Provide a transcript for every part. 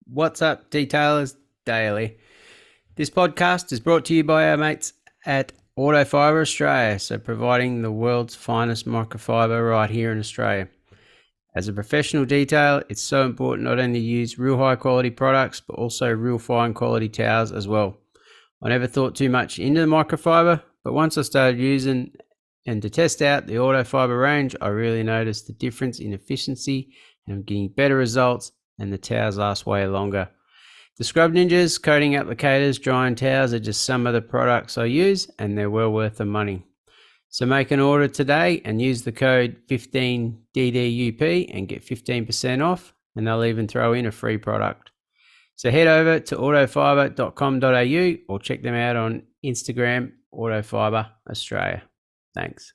What's up, Detailers Daily? This podcast is brought to you by our mates at Autofiber Australia, so providing the world's finest microfiber right here in Australia. As a professional detailer, it's so important not only to use real high quality products, but also real fine quality towels as well. I never thought too much into the microfiber, but once I started using and to test out the Autofiber range, I really noticed the difference in efficiency and I'm getting better results, and the towels last way longer. The Scrub Ninjas, coating applicators, drying towels are just some of the products I use, and they're well worth the money. So make an order today and use the code 15DDUP and get 15% off, and they'll even throw in a free product. So head over to autofiber.com.au or check them out on Instagram, Autofiber Australia. Thanks.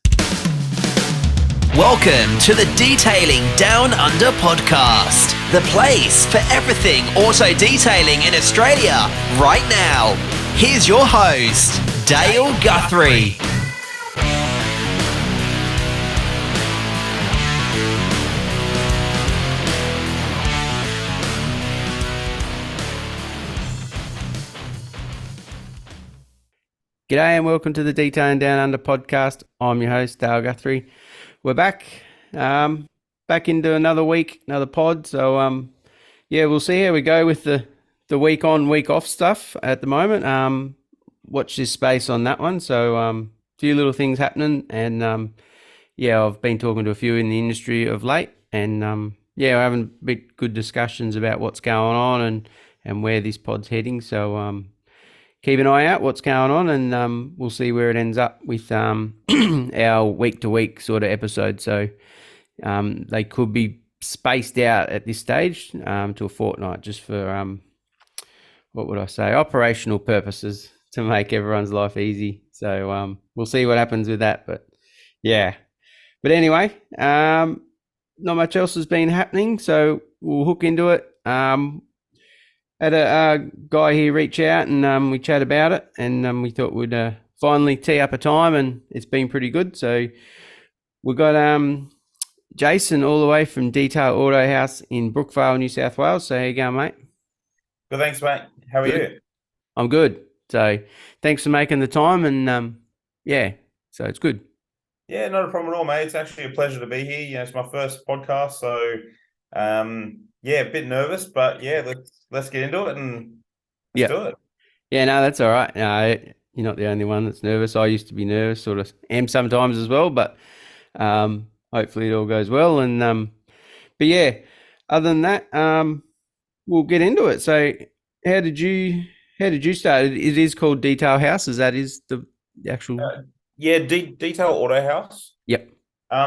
Welcome to the Detailing Down Under podcast, the place for everything auto detailing in Australia right now. Here's your host, Dale Guthrie. G'day and welcome to the Detailing Down Under podcast. I'm your host, Dale Guthrie. We're back, back into another week, another pod. So, we'll see how we go with the week on, week off stuff at the moment. Watch this space on that one. So, a few little things happening, and I've been talking to a few in the industry of late, and we're having big good discussions about what's going on and where this pod's heading. So, keep an eye out what's going on, and we'll see where it ends up with our week-to-week sort of episode. So they could be spaced out at this stage to a fortnight, just for, what would I say, operational purposes, to make everyone's life easy. So we'll see what happens with that. But yeah. But anyway, not much else has been happening, so we'll hook into it. Had a guy here reach out, and we chat about it, and we thought we'd finally tee up a time, and it's been pretty good. So we got Jason all the way from Detail Auto Haus in Brookvale, New South Wales. So how you going, mate? Good, thanks, mate. How are you? I'm good. So thanks for making the time, and so it's good. Yeah, not a problem at all, mate. It's actually a pleasure to be here. You know, it's my first podcast, so a bit nervous, but yeah, let's get into it and let's do it. Yeah, no, that's all right. No, you're not the only one that's nervous. I used to be nervous, sort of am sometimes as well, but hopefully it all goes well. And other than that, we'll get into it. So how did you start? It is called Detail House. Is the actual? Detail Auto Haus. Yep.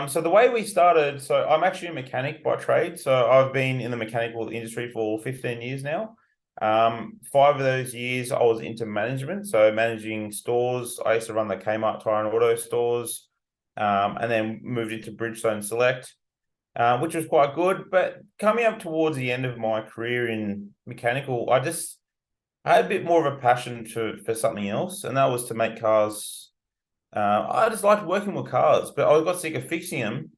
So the way we started, so I'm actually a mechanic by trade. So I've been in the mechanical industry for 15 years now. 5 of those years I was into management, so managing stores. I used to run the Kmart Tire and Auto stores, and then moved into Bridgestone Select, which was quite good. But coming up towards the end of my career in mechanical, I had a bit more of a passion for something else, and that was to make cars. I just liked working with cars, but I got sick of fixing them,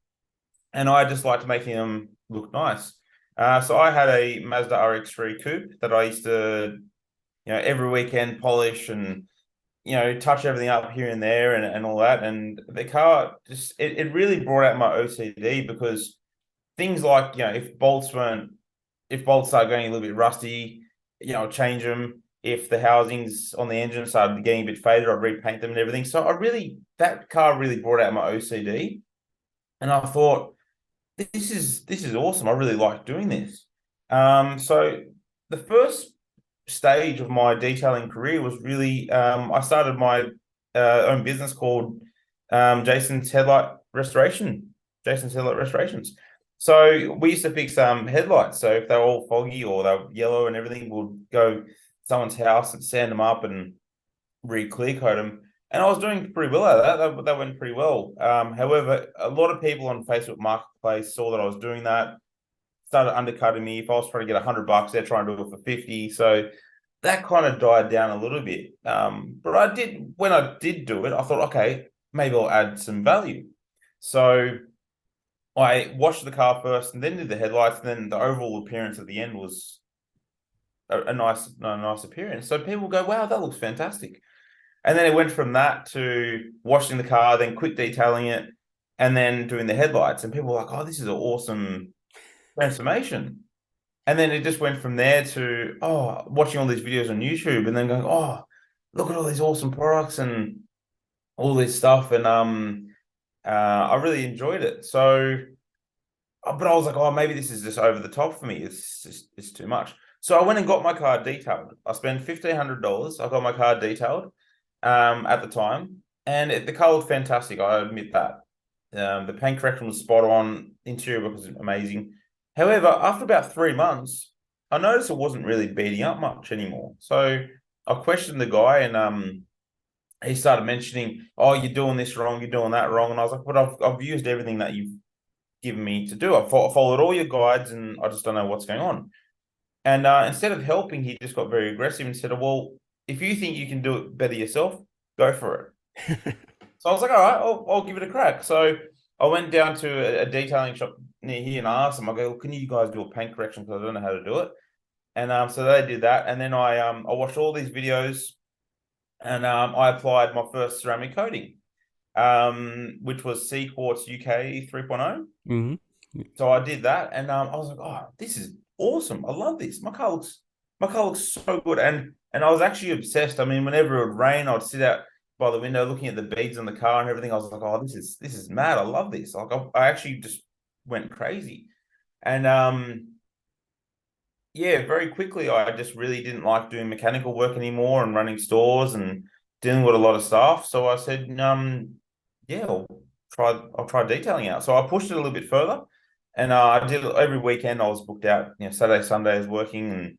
and I just liked making them look nice. So I had a Mazda RX-3 coupe that I used to, every weekend polish and, touch everything up here and there and all that. And the car just, it really brought out my OCD, because things like, if bolts start going a little bit rusty, I'll change them. If the housings on the engine started getting a bit faded, I'd repaint them and everything. So that car really brought out my OCD. And I thought, this is awesome. I really like doing this. So the first stage of my detailing career was really, I started my own business called Jason's Headlight Restorations. So we used to fix headlights. So if they're all foggy or they're yellow and everything, we'll go to someone's house and sand them up and re-clear coat them. And I was doing pretty well at that. That went pretty well. However, a lot of people on Facebook Marketplace saw that I was doing that, started undercutting me. If I was trying to get $100, they're trying to do it for 50. So that kind of died down a little bit. But when I did do it, I thought, okay, maybe I'll add some value. So I washed the car first and then did the headlights, and then the overall appearance at the end was a nice appearance. So people go, wow, that looks fantastic. And then it went from that to washing the car, then quick detailing it, and then doing the headlights. And people were like, oh, this is an awesome transformation. And then it just went from there to, oh, watching all these videos on YouTube and then going, oh, look at all these awesome products and all this stuff. And I really enjoyed it. So, but I was like, oh, maybe this is just over the top for me. It's too much. So I went and got my car detailed. I spent $1,500. I got my car detailed at the time, and the car looked fantastic. I admit that. The paint correction was spot on. Interior work was amazing. However, after about 3 months, I noticed it wasn't really beating up much anymore. So I questioned the guy, and he started mentioning, "Oh, you're doing this wrong. You're doing that wrong." And I was like, "But I've used everything that you've given me to do. I followed all your guides, and I just don't know what's going on." And instead of helping, he just got very aggressive and said, "Well, if you think you can do it better yourself, go for it." So I was like, "All right, I'll give it a crack." So I went down to a detailing shop near here and I asked them, I go, "Can you guys do a paint correction? Because I don't know how to do it." And so they did that. And then I watched all these videos and I applied my first ceramic coating, which was C Quartz UK 3.0. Mm-hmm. So I did that, and I was like, "Oh, this is awesome! I love this. My car looks so good." And I was actually obsessed. I mean, whenever it would rain, I'd sit out by the window looking at the beads on the car and everything. I was like, "Oh, this is mad! I love this." Like, I actually just went crazy, and yeah, very quickly, I just really didn't like doing mechanical work anymore and running stores and dealing with a lot of staff. So I said, yeah, I'll try detailing out. So I pushed it a little bit further, and I did every weekend. I was booked out, Saturday, Sundays working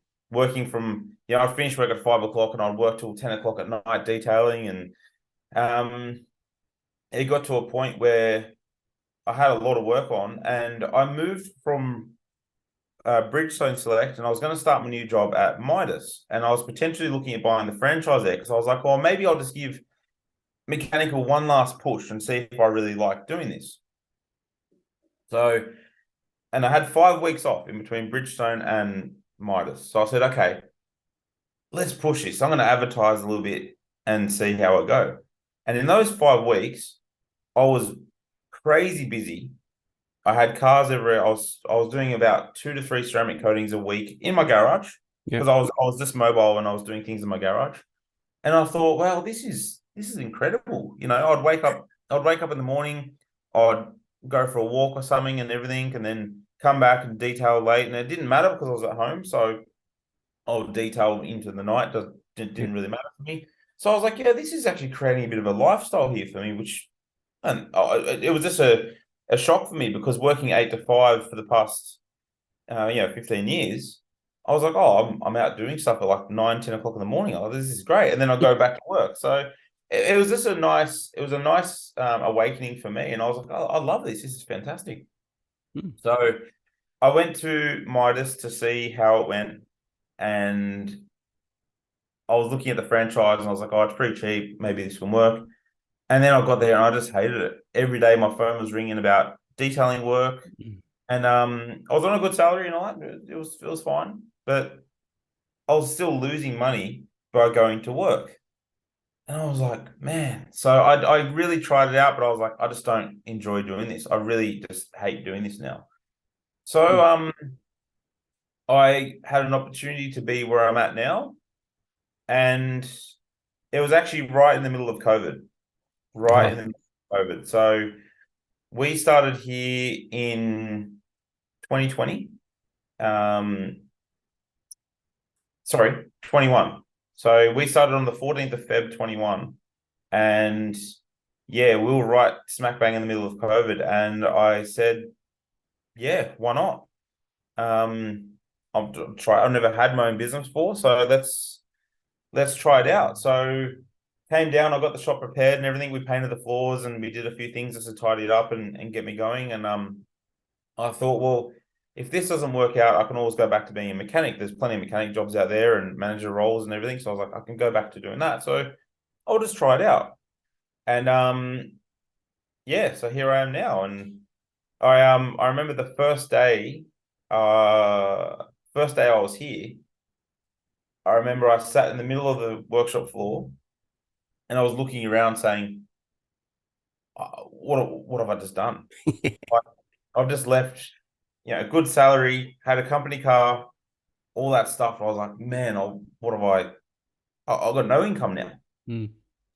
from, I'd finish work at 5 o'clock and I'd work till 10 o'clock at night detailing, and um, it got to a point where I had a lot of work on, and I moved from Bridgestone Select, and I was going to start my new job at Midas, and I was potentially looking at buying the franchise there because I was like, well, maybe I'll just give mechanical one last push and see if I really like doing this. So, and I had 5 weeks off in between Bridgestone and Midas, so I said, okay, let's push this. I'm going to advertise a little bit and see how it go. And in those 5 weeks, I was crazy busy. I had cars everywhere. I was doing about 2 to 3 ceramic coatings a week in my garage Yeah. because I was just mobile and I was doing things in my garage. And I thought, well, this is incredible. I'd wake up in the morning, I'd go for a walk or something and everything, and then come back and detail late. And it didn't matter because I was at home, so I would detail into the night. Yeah. Didn't really matter for me. So I was like, yeah, this is actually creating a bit of a lifestyle here for me, which and it was just a shock for me because working 8 to 5 for the past 15 years, I was like, oh, I'm out doing stuff at like 9, 10 o'clock in the morning. Oh, this is great. And then I go back to work. So it was just a nice awakening for me. And I was like, oh, I love this. This is fantastic. Mm. So I went to Midas to see how it went. And I was looking at the franchise and I was like, oh, it's pretty cheap. Maybe this can work. And then I got there and I just hated it. Every day my phone was ringing about detailing work. Mm. And I was on a good salary and all that. It was fine. But I was still losing money by going to work. And I was like, man. So I really tried it out, but I was like, I just don't enjoy doing this. I really just hate doing this now. So Mm. I had an opportunity to be where I'm at now. And it was actually right in the middle of COVID. Right in Oh, the middle of COVID. So we started here in 2020. Um, sorry, 21. So we started on the 14th of Feb 21. And yeah, we were right smack bang in the middle of COVID. And I said, yeah, why not? I've never had my own business before, so let's try it out. So came down, I got the shop prepared and everything. We painted the floors and we did a few things just to tidy it up and get me going. And I thought, well, if this doesn't work out, I can always go back to being a mechanic. There's plenty of mechanic jobs out there and manager roles and everything. So I was like, I can go back to doing that. So I'll just try it out. And yeah, so here I am now. And I remember the first day I was here, I remember I sat in the middle of the workshop floor and I was looking around saying, what have I just done? Like, I've just left, a good salary, had a company car, all that stuff. I was like, man, what have I've got no income now. Mm.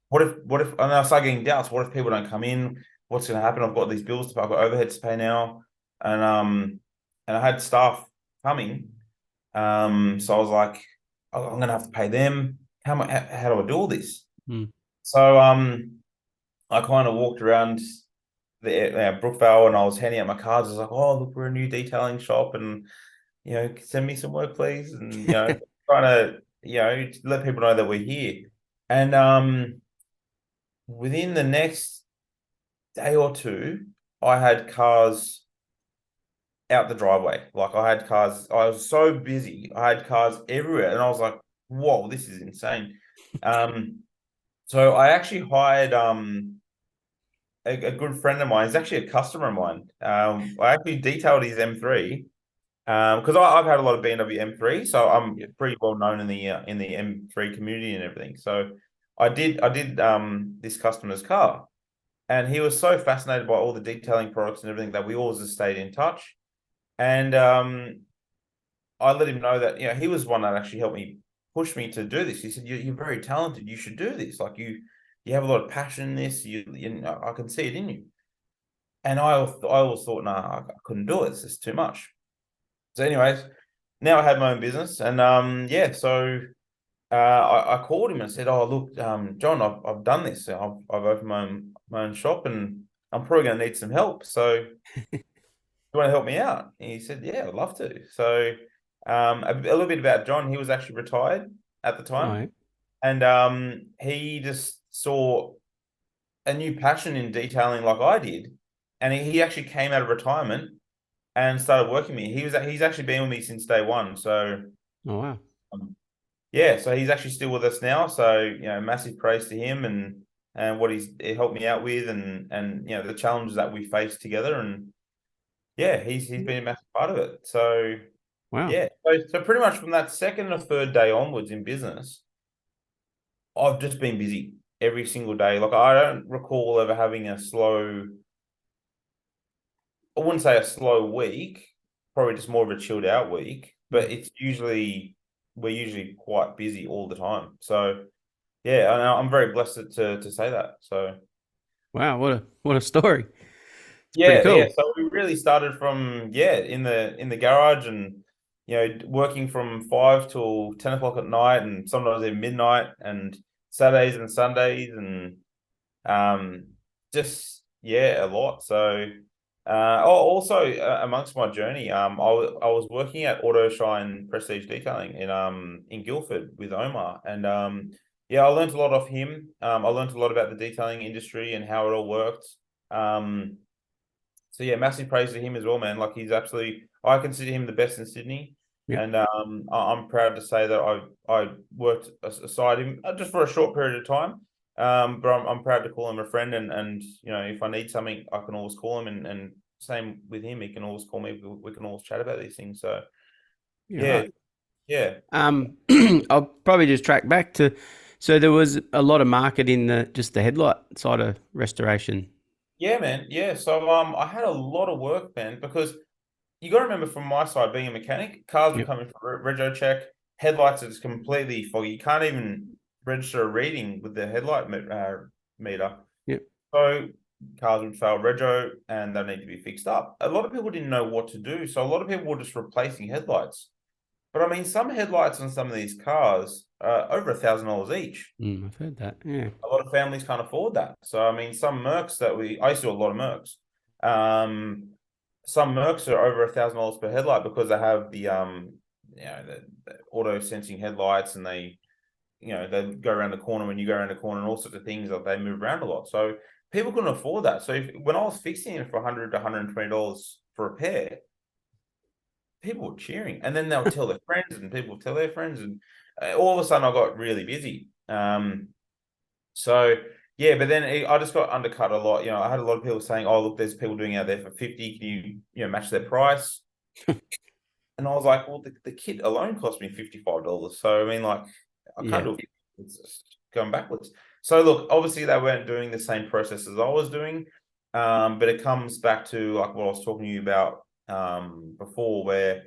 What if, and I started getting doubts. What if people don't come in? What's going to happen? I've got these bills to pay, I've got overheads to pay now. And I had staff coming. So I was like, I'm going to have to pay them. How do I do all this? Mm. So, I kind of walked around the Brookvale and I was handing out my cards. I was like, oh, look, we're a new detailing shop and, send me some work, please. And, trying to, let people know that we're here. And within the next day or two, I had cars out the driveway. Like I had cars, I was so busy. I had cars everywhere. And I was like, whoa, this is insane. So I actually hired a good friend of mine. He's actually a customer of mine. I actually detailed his M3 because I've had a lot of BMW M3, so I'm pretty well known in the M3 community and everything. So I did this customer's car, and he was so fascinated by all the detailing products and everything that we always just stayed in touch. And I let him know that he was one that actually helped me push me to do this. He said, "You're very talented. You should do this. Like you have a lot of passion in this. I can see it in you." And I always thought, nah, I couldn't do it. It's just too much. So, anyways, now I had my own business, and so I called him and said, "Oh, look, John, I've done this. I've opened my own shop, and I'm probably going to need some help. So, you want to help me out?" And he said, "Yeah, I'd love to." So, a little bit about John. He was actually retired at the All time, right. and he just saw a new passion in detailing like I did, and he actually came out of retirement and started working with me. He's actually been with me since day one. So Oh, wow. um, yeah, so he's actually still with us now. So massive praise to him and what he helped me out with and the challenges that we faced together. And yeah, he's been a massive part of it. So Wow. yeah, so pretty much from that second or third day onwards in business, I've just been busy every single day. Like I don't recall ever having a slow. I wouldn't say a slow week, probably just more of a chilled out week, Mm. but we're usually quite busy all the time. So yeah, I'm very blessed to say that. So Wow. What a story. It's pretty yeah. cool. So we really started from in the garage and working from 5 till 10 o'clock at night and sometimes even midnight and Saturdays and Sundays and Um, just a lot. So, also amongst my journey, I was working at Auto Shine Prestige Detailing in Guildford with Omar, and I learned a lot off him. I learned a lot about the detailing industry and how it all worked. Um, so yeah, massive praise to him as well, man. Like I consider him the best in Sydney, Yeah. and I'm proud to say that I worked aside him just for a short period of time. But I'm proud to call him a friend, and if I need something, I can always call him, and same with him, he can always call me. We can always chat about these things. So Yeah. yeah, Right. yeah, I'll probably just track back to. So there was a lot of market in the headlight side of restoration. yeah, man, yeah. So I had a lot of work, man, because you got to remember from my side, being a mechanic, cars would Yep. come in for rego check. Headlights are just completely foggy. You can't even register a reading with the meter. Yep. So cars would fail rego and they need to be fixed up. A lot of people didn't know what to do. So a lot of people were just replacing headlights. But I mean, some headlights on some of these cars are over $1,000 each. I've heard that. Yeah. A lot of families can't afford that. So I mean, some Mercs I used to do a lot of Mercs. Um, some Mercs are over $1,000 per headlight because they have the auto sensing headlights and they go around the corner when you go around the corner and all sorts of things that they move around a lot. So people couldn't afford that. So when I was fixing it for $100 to $120 for a pair, people were cheering, and then they'll tell their friends, and people will tell their friends, and all of a sudden I got really busy. So yeah, but then I just got undercut a lot. I had a lot of people saying, "Oh, look, there's people doing out there for 50. Can you match their price?" And I was like, well, the kit alone cost me $55. So I mean, like, I can't Yeah. do it. It's just going backwards. So look, obviously they weren't doing the same process as I was doing. But it comes back to like what I was talking to you about before, where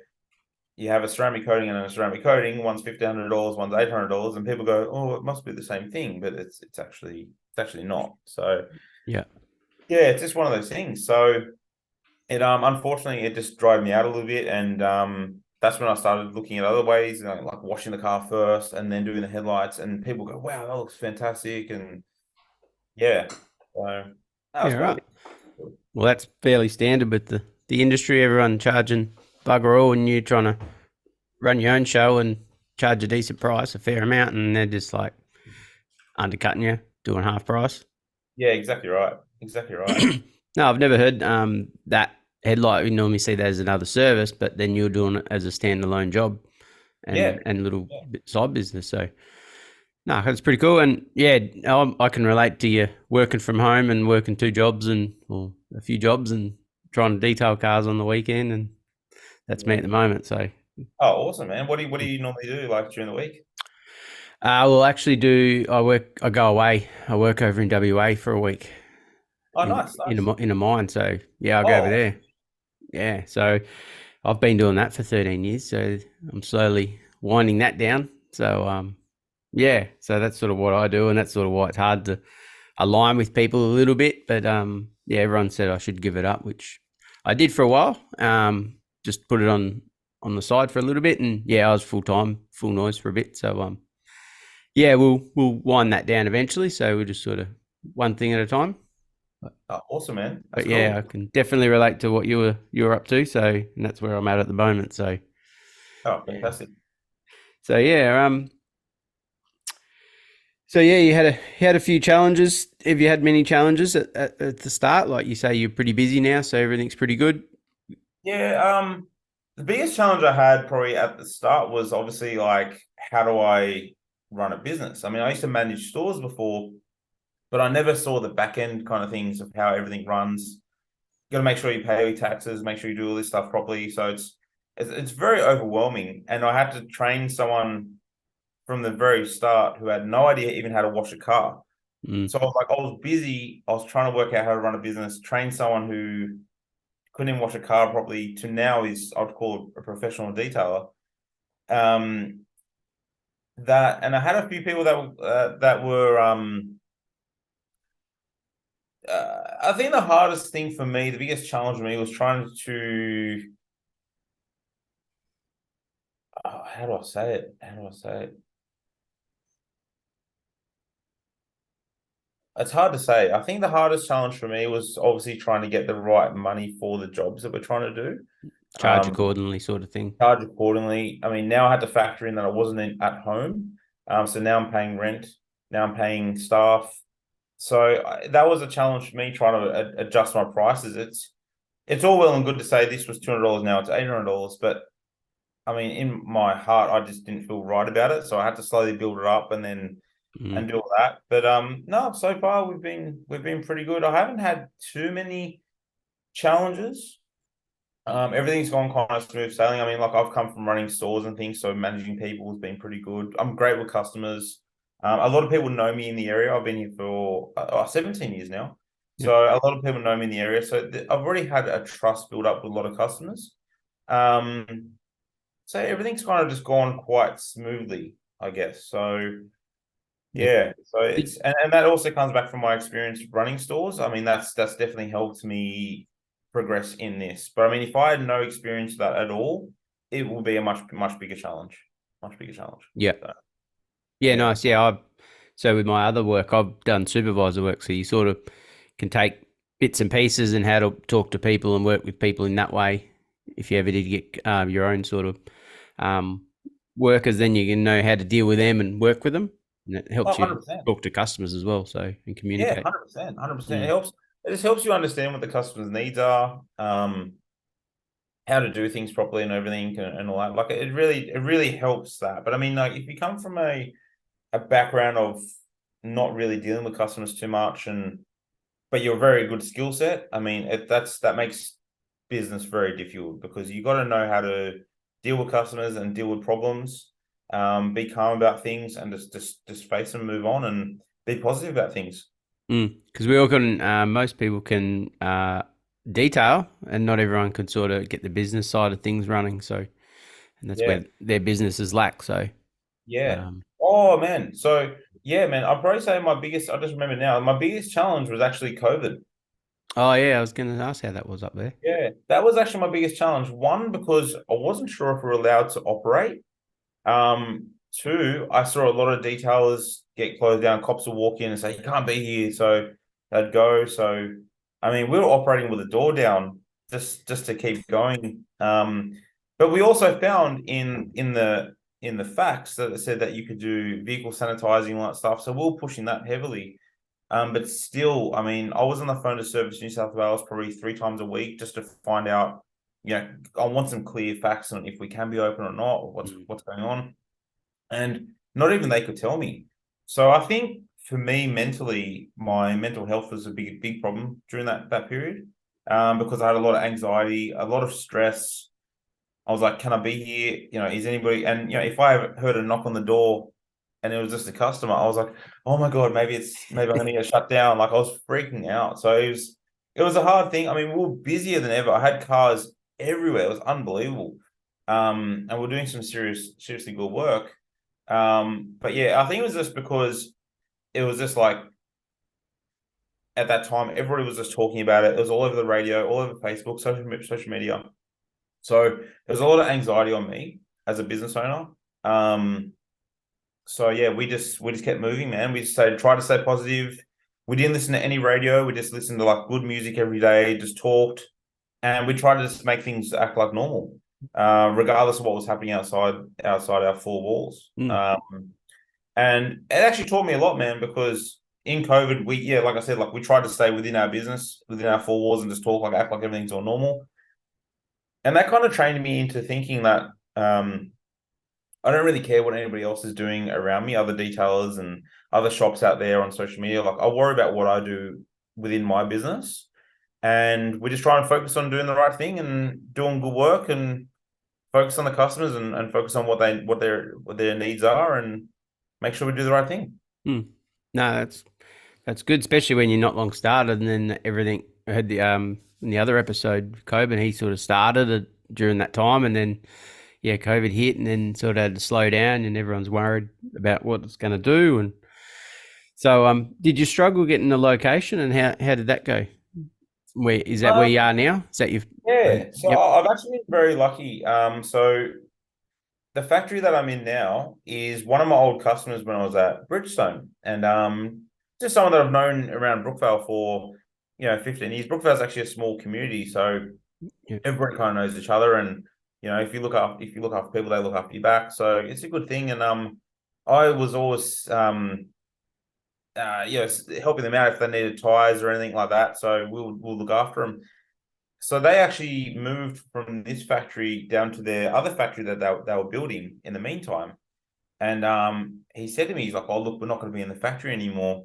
you have a ceramic coating and a ceramic coating, one's $1,500, one's $800, and people go, oh, it must be the same thing, but it's actually not. So Yeah. yeah, it's just one of those things. So it unfortunately it just drove me out a little bit, and that's when I started looking at other ways, like washing the car first and then doing the headlights, and people go, wow, that looks fantastic. And yeah, so that's Yeah, pretty right. Well, that's fairly standard with the industry. Everyone charging bugger all, and you trying to run your own show and charge a decent price, a fair amount, and they're just like undercutting you, doing half price. yeah, exactly right. Exactly right. No, I've never heard that headlight. We normally see that as another service, but then you're doing it as a standalone job Yeah. and little Yeah. side business. So no, that's pretty cool. And yeah, I can relate to you working from home and working two jobs and or a few jobs and trying to detail cars on the weekend, and that's me Yeah. at the moment. So Oh, awesome, man. What do you normally do like during the week? we'll actually do. I go away. I work over in WA for a week Oh, nice, nice. in a mine. So yeah, I go over Oh, there. Yeah, so I've been doing that for 13 years. So I'm slowly winding that down. So yeah, so that's sort of what I do, and that's sort of why it's hard to align with people a little bit. But yeah, everyone said I should give it up, which I did for a while. Just put it on the side for a little bit, and yeah, I was full time, full noise for a bit. So yeah, we'll wind that down eventually. So we'll just sort of one thing at a time. oh, awesome, man. That's But yeah, cool. I can definitely relate to what you were up to. So and that's where I'm at the moment. So Oh, yeah, fantastic. so yeah, so yeah, you had a few challenges. Have you had many challenges at the start? Like you say, you're pretty busy now, so everything's pretty good. Yeah, the biggest challenge I had probably at the start was obviously like, how do I run a business? I mean, I used to manage stores before, but I never saw the back end kind of things of how everything runs. You got to make sure you pay your taxes, make sure you do all this stuff properly. So it's very overwhelming, and I had to train someone from the very start who had no idea even how to wash a car. Mm, So I was busy. I was trying to work out how to run a business, train someone who couldn't even wash a car properly to now is, I'd call a professional detailer. Um, that, and I had a few people that were I think the hardest thing for me, the biggest challenge for me was trying to how do I say it? How do I say it? It's hard to say. I think the hardest challenge for me was obviously trying to get the right money for the jobs that we're trying to do. charge accordingly, sort of thing. Charge accordingly. I mean, now I had to factor in that I wasn't at home. So now I'm paying rent. Now I'm paying staff. So that was a challenge for me trying to adjust my prices. It's all well and good to say this was $200, now it's $800, but I mean, in my heart, I just didn't feel right about it. So I had to slowly build it up and then Mm, and do all that. But no, so far we've been pretty good. I haven't had too many challenges. Everything's gone kind of smooth sailing. I mean, like I've come from running stores and things, so managing people has been pretty good. I'm great with customers. A lot of people know me in the area. I've been here for 17 years now. yeah, So a lot of people know me in the area. So I've already had a trust built up with a lot of customers. Um, so everything's kind of just gone quite smoothly, I guess. So yeah. yeah, so Did, and that also comes back from my experience running stores. I mean, that's definitely helped me progress in this. But I mean, if I had no experience of that at all, it will be a much bigger challenge. Much bigger challenge. yeah, So, yeah, yeah. nice. Yeah, so with my other work, I've done supervisor work, so you sort of can take bits and pieces and how to talk to people and work with people in that way. If you ever did get your own sort of um, workers, then you can know how to deal with them and work with them, and it Oh, helps you 100%. talk to customers as well, so and Yeah, communicate. 100%. 100%. It Mm, helps. It just helps you understand what the customer's needs are, how to do things properly and everything and all that. Like it really helps that. But I mean, like if you come from a background of not really dealing with customers too much, and but you're a very good skill set. I mean, that makes business very difficult because you got to know how to deal with customers and deal with problems, be calm about things, and just face them, move on, and be positive about things. Because we all can, most people can detail, and not everyone can sort of get the business side of things running. So, and that's Yeah, where their businesses lack. So, yeah. um, Oh man, so yeah, man. I'd probably say my biggest. I just remember now. My biggest challenge was actually COVID. oh yeah, I was going to ask how that was up there. Yeah, that was actually my biggest challenge. One, because I wasn't sure if we were allowed to operate. Two, I saw a lot of detailers get closed down. Cops would walk in and say, "You can't be here," so they'd go. So, I mean, we were operating with the door down just to keep going. But we also found in the facts that it said that you could do vehicle sanitizing and all that stuff. So we were pushing that heavily. But still, I mean, I was on the phone to Service New South Wales probably 3 times a week just to find out, I want some clear facts on if we can be open or not, or Mm. what's going on. And not even they could tell me. So I think for me mentally, my mental health was a big problem during that period. Because I had a lot of anxiety, a lot of stress. I was like, can I be here? Is anybody? And if I heard a knock on the door and it was just a customer, I was like, oh my God, maybe I'm gonna get shut down. Like I was freaking out. So it was a hard thing. I mean, we were busier than ever. I had cars everywhere. It was unbelievable. And we're doing some seriously good work. But yeah, I think it was just because it was just like at that time, everybody was just talking about it. It was all over the radio, all over Facebook, social media. So there's a lot of anxiety on me as a business owner. So yeah, we just kept moving, man. We just try to stay positive. We didn't listen to any radio. We just listened to like good music every day, just talked, and we tried to just make things act like normal, regardless of what was happening outside our four walls. Mm. And it actually taught me a lot, man, because in COVID, like I said, like we tried to stay within our business, within our four walls, and just talk like act like everything's all normal. And that kind of trained me into thinking that I don't really care what anybody else is doing around me, other detailers and other shops out there on social media. Like I worry about what I do within my business. And we just try and focus on doing the right thing and doing good work and focus on the customers and focus on what their needs are and make sure we do the right thing. Mm. No, that's good, especially when you're not long started, and then everything. I heard in the other episode, Coben, he sort of started it during that time, and then yeah, COVID hit, and then sort of had to slow down, and everyone's worried about what it's going to do. And so, did you struggle getting the location, and how did that go? Where is that? Where you Um, are now? Is that you've? yeah, so Yep. I've actually been very lucky. So the factory that I'm in now is one of my old customers when I was at Bridgestone, and just someone that I've known around Brookvale for 15 years. Brookvale's actually a small community, so Yep. everybody kind of knows each other, and if you look after people, they look after you back. So it's a good thing, and I was always helping them out if they needed tires or anything like that. So we'll look after them. So they actually moved from this factory down to their other factory that they were building in the meantime. And he said to me, he's like, "Oh, look, we're not going to be in the factory anymore.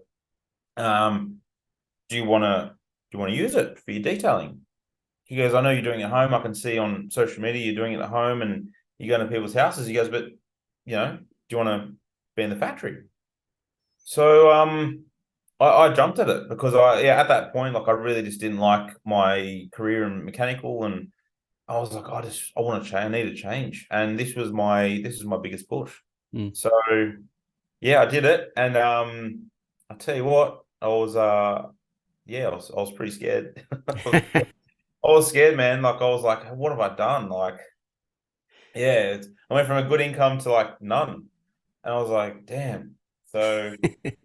Um, do you want to use it for your detailing?" He goes, "I know you're doing it at home. I can see on social media you're doing it at home and you're going to people's houses." He goes, "But do you want to be in the factory?" So I jumped at it because at that point, like I really just didn't like my career in mechanical, and I was like, I want to change. I need a change, and this was my biggest push. Mm. So yeah, I did it, and I tell you what, I was pretty scared. I was scared, man. Like I was like, what have I done? Like, yeah, I went from a good income to like none, and I was like, damn. So,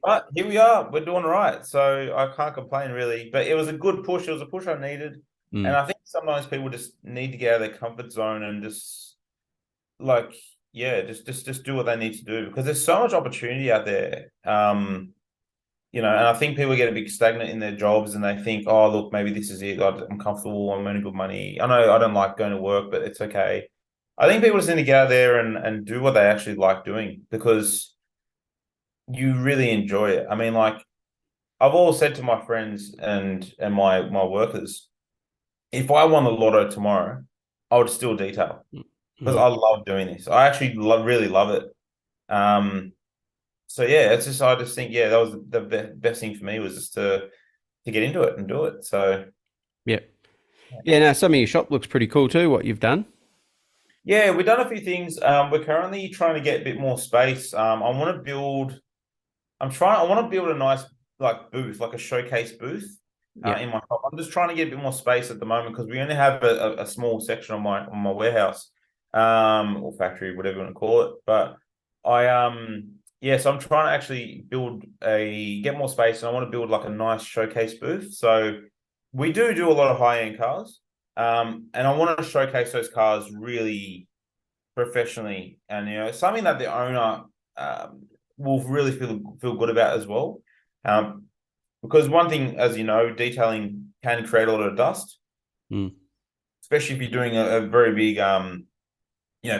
but here we are. We're doing all right. So I can't complain really. But it was a good push. It was a push I needed, and Mm. I think sometimes people just need to get out of their comfort zone and just like, yeah, just do what they need to do because there's so much opportunity out there. And I think people get a bit stagnant in their jobs and they think, oh, look, maybe this is it. I'm comfortable. I'm earning good money. I know I don't like going to work, but it's okay. I think people just need to get out there and do what they actually like doing because you really enjoy it. I mean, like I've always said to my friends and my workers, if I won the lotto tomorrow, I would still detail. because I love doing this. I actually really love it. So yeah, I just think that was the best thing for me was just to get into it and do it. So Yeah. Yeah, now some of your shop looks pretty cool too, what you've done. yeah, we've done a few things. We're currently trying to get a bit more space. I want to build a nice like booth, like a showcase booth Yeah. in my shop. I'm just trying to get a bit more space at the moment because we only have a small section on my warehouse, or factory, whatever you want to call it. But so I'm trying to actually get more space, and I want to build like a nice showcase booth. So we do a lot of high end cars, and I want to showcase those cars really professionally, and something that the owner will really feel good about as well. Because one thing, as you know, detailing can create a lot of dust, Mm. especially if you're doing a very big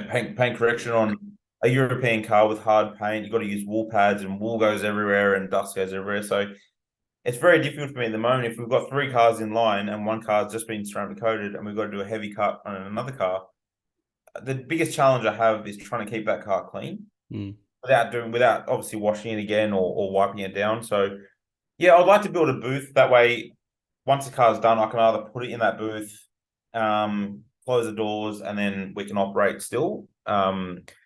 paint correction on a European car with hard paint. You've got to use wool pads, and wool goes everywhere and dust goes everywhere. So it's very difficult for me at the moment if we've got three cars in line and one car's just been ceramic coated and we've got to do a heavy cut on another car. The biggest challenge I have is trying to keep that car clean Mm. without obviously washing it again or wiping it down. So yeah, I'd like to build a booth. That way, once the car's done, I can either put it in that booth, close the doors, and then we can operate still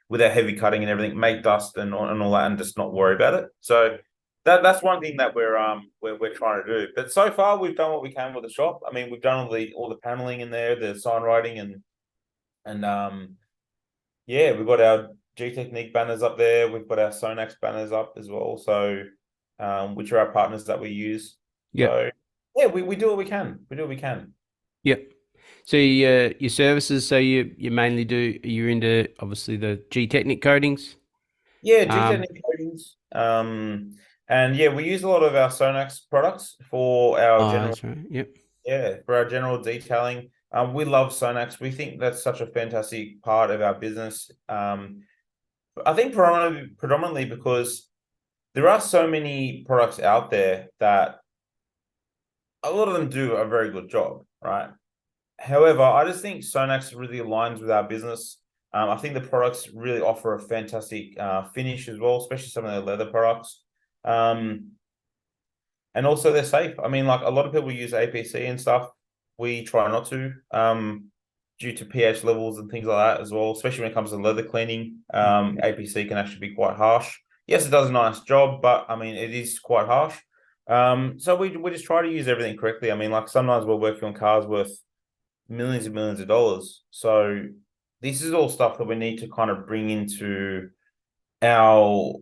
without heavy cutting and everything, make dust and all that, and just not worry about it. So that's one thing that we're trying to do. But so far, we've done what we can with the shop. I mean, we've done all the paneling in there, the sign writing, and yeah, we've got our G Technique banners up there. We've got our Sonax banners up as well. So, which are our partners that we use. Yeah. So, yeah, we do what we can. We do what we can. Yeah. So your services, so you mainly you're into obviously the G Technic coatings. Yeah, G Um, Technique coatings. And yeah, we use a lot of our Sonax products for our oh, general, that's right. Yep. for our general detailing. We love Sonax. We think that's such a fantastic part of our business. I think predominantly because there are so many products out there that a lot of them do a very good job, right? However, I just think Sonax really aligns with our business. I think the products really offer a fantastic finish as well, especially some of the leather products. Um, and also they're safe. I mean, like a lot of people use APC and stuff. We try not to, due to pH levels and things like that as well, especially when it comes to leather cleaning. APC can actually be quite harsh. Yes, it does a nice job, but I mean, it is quite harsh. So we just try to use everything correctly. I mean, like sometimes we're working on cars worth millions and millions of dollars. So this is all stuff that we need to kind of bring into our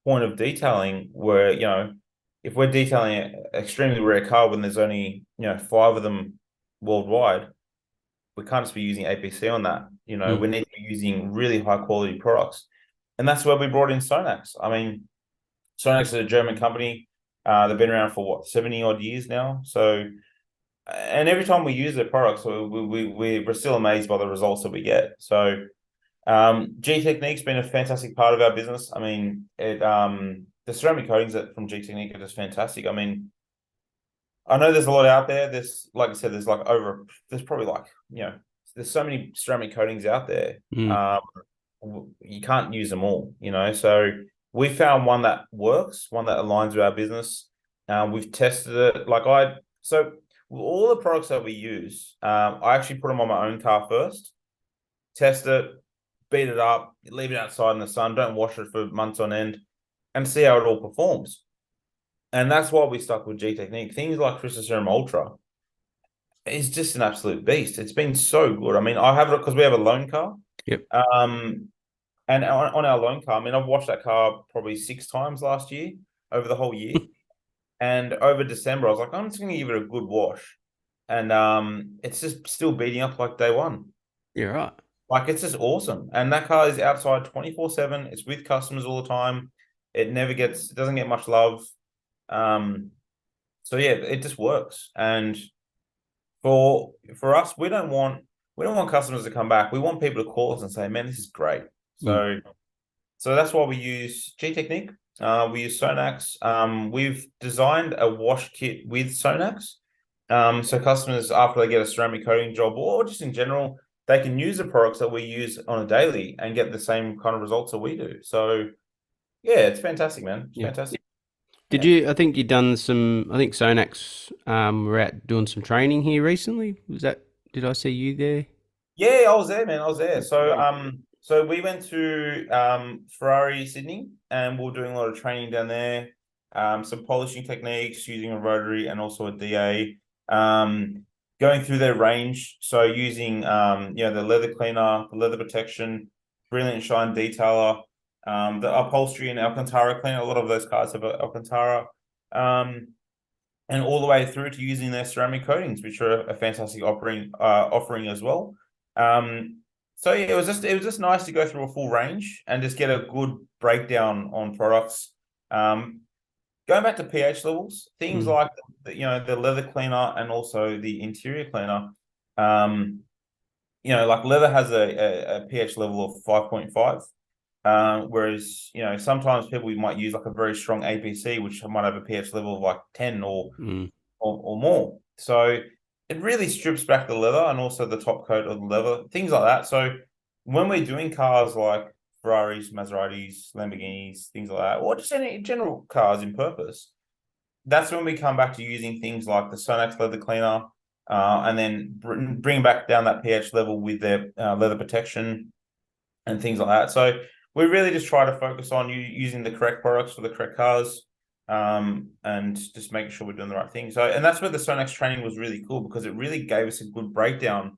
point of detailing where, if we're detailing an extremely rare car when there's only, five of them worldwide, we can't just be using APC on that. Mm. We need to be using really high quality products. And that's where we brought in Sonax. I mean, Sonax is a German company. They've been around for what, 70 odd years now. So, and every time we use their products, we're still amazed by the results that we get. So, G Technique's been a fantastic part of our business. I mean, the ceramic coatings from G Technique are just fantastic. I mean, I know there's a lot out there. Like I said, there's probably there's so many ceramic coatings out there. Mm. You can't use them all, So we found one that works, one that aligns with our business. We've tested it. So all the products that we use, I actually put them on my own car first, test it, beat it up, leave it outside in the sun, don't wash it for months on end, and see how it all performs. And that's why we stuck with G Technique. Things like Crystal Serum Ultra is just an absolute beast. It's been so good. I mean, I have it because we have a loan car. Yep. And on our loan car, I mean, I've washed that car probably 6 times last year, over the whole year. And over December, I was like, I'm just going to give it a good wash. And it's just still beating up like day one. You're right. Like, it's just awesome. And that car is outside 24/7. It's with customers all the time. It doesn't get much love. So yeah, it just works. And for us, we don't want customers to come back. We want people to call us and say, man, this is great. Mm. So that's why we use G Technique. We use Sonax. We've designed a wash kit with Sonax. So customers, after they get a ceramic coating job or just in general, they can use the products that we use on a daily and get the same kind of results that we do. So yeah, it's fantastic, man. It's Yeah. fantastic. Did Yeah. you? I think you done some. I think Sonax were out doing some training here recently. Was that? Did I see you there? Yeah, I was there, man. I was there. So Yeah. so we went to Ferrari Sydney and we are doing a lot of training down there. Some polishing techniques using a rotary and also a DA. Going through their range. So using the leather cleaner, the leather protection, brilliant shine detailer, the upholstery and Alcantara cleaner. A lot of those cars have Alcantara. And all the way through to using their ceramic coatings, which are a fantastic offering as well. So yeah, it was just nice to go through a full range and just get a good breakdown on products. Going back to pH levels, things Mm. like the leather cleaner and also the interior cleaner. Like leather has a pH level of 5.5. Whereas, sometimes people might use like a very strong APC, which might have a pH level of like 10 Mm. or more. So it really strips back the leather and also the top coat of the leather, things like that. So when we're doing cars like Ferraris, Maseratis, Lamborghinis, things like that, or just any general cars in purpose, that's when we come back to using things like the Sonax leather cleaner, and then bring back down that pH level with their leather protection and things like that. So we really just try to focus on using the correct products for the correct cars, and just making sure we're doing the right thing. So, and that's where the Sonax training was really cool because it really gave us a good breakdown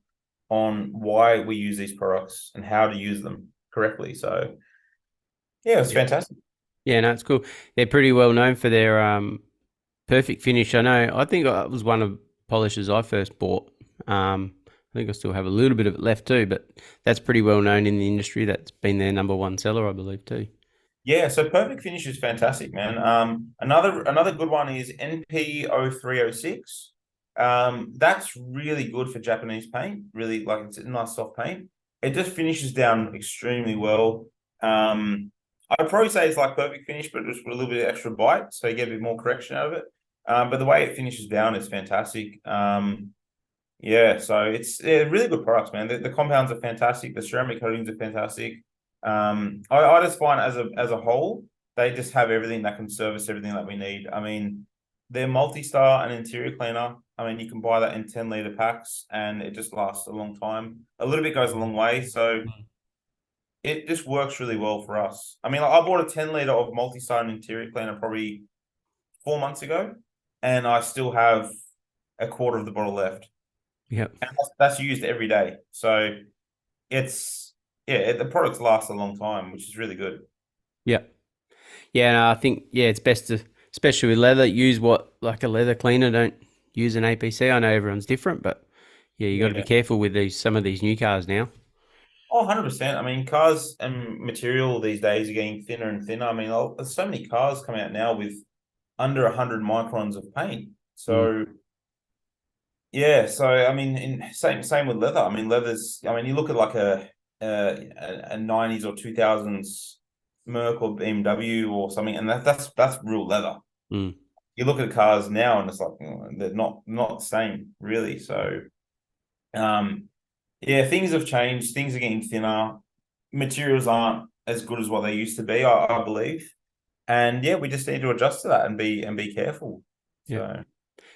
on why we use these products and how to use them correctly. So, yeah, it was Yeah. fantastic. Yeah, no, it's cool. They're pretty well known for their perfect finish. I know. I think it was one of polishers I first bought. I think I still have a little bit of it left too, but that's pretty well known in the industry. That's been their number one seller, I believe, too. Yeah, so perfect finish is fantastic, man. Another good one is NP0306. That's really good for Japanese paint. Really, like, it's a nice soft paint. It just finishes down extremely well. I'd probably say it's like perfect finish, but just with a little bit of extra bite, so you get a bit more correction out of it. But the way it finishes down is fantastic. Yeah, so it's really good products, man. The compounds are fantastic. The ceramic coatings are fantastic. I just find as a whole, they just have everything that can service everything that we need. I mean, they're multi-star and interior cleaner. I mean, you can buy that in 10-liter packs and it just lasts a long time. A little bit goes a long way. So it just works really well for us. I mean, I bought a 10-liter of multi-star and interior cleaner probably 4 months ago, and I still have a quarter of the bottle left. Yep. And that's used every day. So it's the products last a long time, which is really good. Yep. Yeah, no, I think it's best to, especially with leather, use what like a leather cleaner. Don't use an APC. I know everyone's different, but yeah, you got to be Yeah. careful with some of these new cars now. Oh, 100%. I mean, cars and material these days are getting thinner and thinner. I mean, there's so many cars coming out now with under 100 microns of paint. Mm. So yeah, so I mean, same with leather. I mean, leather's. I mean, you look at like a 90s or 2000s Merc or BMW or something, and that's real leather. Mm. You look at cars now, and it's like they're not the same, really. So, yeah, things have changed. Things are getting thinner. Materials aren't as good as what they used to be, I believe. And yeah, we just need to adjust to that and be careful. Yeah.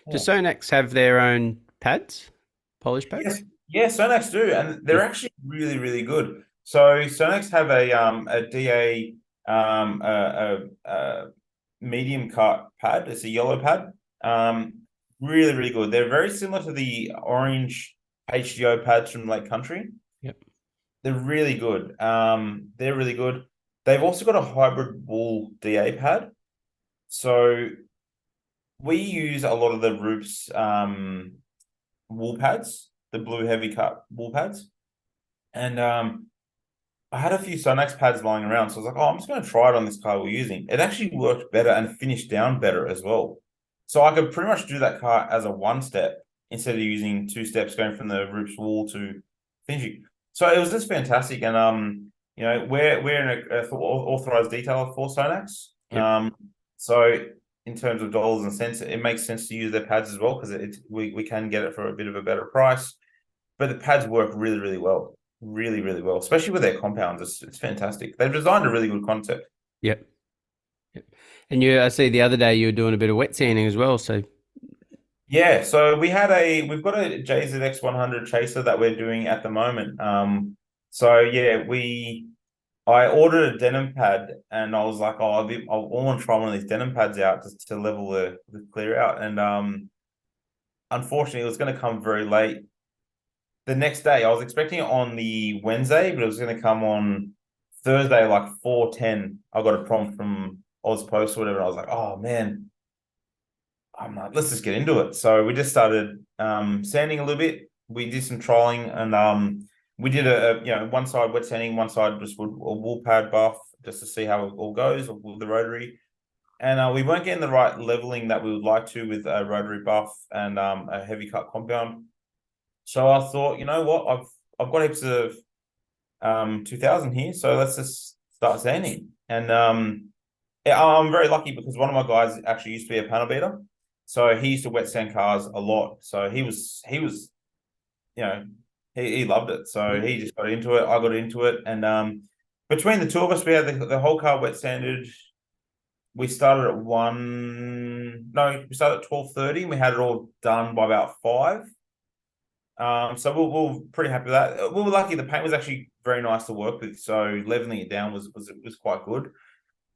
So, Does yeah. Sonax have their own pads, polish pads? Yes, yeah, Sonax do, and they're Yeah. actually really, really good. So Sonax have a DA medium cut pad. It's a yellow pad. Really, really good. They're very similar to the orange HDO pads from Lake Country. Yep. They're really good. They're really good. They've also got a hybrid wool DA pad. So we use a lot of the Roops wool pads, the blue heavy cut wool pads. And I had a few Sonax pads lying around. So I was like, oh, I'm just going to try it on this car we're using. It actually worked better and finished down better as well. So I could pretty much do that car as a one step instead of using two steps going from the Roops wool to finishing. So it was just fantastic. And we're in a authorized detailer for Sonax. Yep. So in terms of dollars and cents, it makes sense to use their pads as well because we can get it for a bit of a better price. But the pads work really, really well. really, really well, especially with their compounds. It's fantastic. They've designed a really good concept. Yep. Yep. And I see the other day you were doing a bit of wet sanding as well. So Yeah, so we've got a JZX 100 chaser that we're doing at the moment. So yeah, I ordered a denim pad and I was like, oh, I want to try one of these denim pads out just to level the clear out. And unfortunately, it was going to come very late. The next day, I was expecting it on the Wednesday, but it was going to come on Thursday, like 4:10. I got a prompt from Oz Post or whatever. And I was like, oh man, I'm like, let's just get into it. So we just started sanding a little bit. We did some trialing and we did one side wet sanding, one side just a wool pad buff just to see how it all goes with the rotary. And we weren't getting the right leveling that we would like to with a rotary buff and a heavy cut compound. So I thought, you know what, I've got heaps of 2000 here, so let's just start sanding. And yeah, I'm very lucky because one of my guys actually used to be a panel beater. So he used to wet sand cars a lot. So he was, you know, he loved it. So mm, he just got into it. I got into it. And between the two of us, we had the whole car wet sanded. We started at we started at 12:30 and we had it all done by about 5. So we're pretty happy with that. We were lucky the paint was actually very nice to work with. So leveling it down was quite good.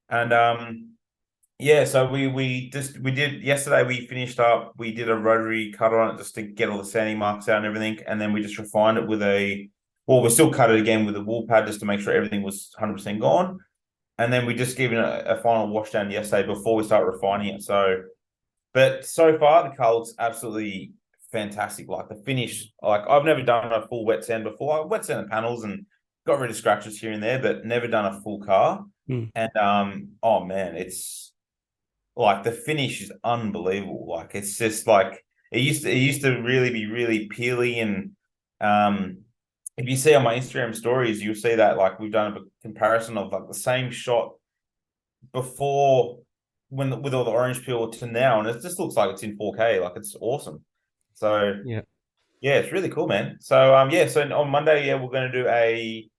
And yeah, so we did yesterday. We finished up. We did a rotary cut on it just to get all the sanding marks out and everything, and then we just refined it with we still cut it again with a wool pad just to make sure everything was 100% gone, and then we just gave it a final wash down yesterday before we start refining it. So, but so far the car looks absolutely fantastic. Like the finish, like I've never done a full wet sand before. I wet sanded panels and got rid of scratches here and there, but never done a full car. mm, And oh man, it's like the finish is unbelievable. Like it's just like it used to really be really peely and if you see on my Instagram stories, you'll see that like we've done a comparison of like the same shot before with all the orange peel to now, and it just looks like it's in 4K. Like it's awesome. So yeah. yeah, it's really cool, man. So yeah, so on Monday, yeah, we're going to do a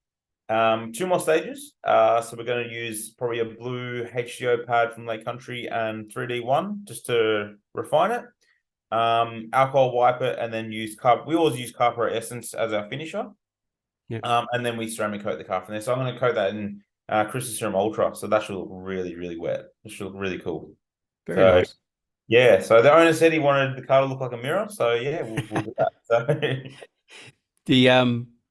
2 more stages. So we're going to use probably a blue HDO pad from Lake Country and 3D1 just to refine it. Alcohol wipe it and then use carb. We always use Carpro Essence as our finisher. Yeah. And then we ceramic coat the car from there. So I'm going to coat that in Crystal Serum Ultra. So that should look really, really wet. It should look really cool. Very So nice. yeah, so the owner said he wanted the car to look like a mirror. So yeah, we'll do that. So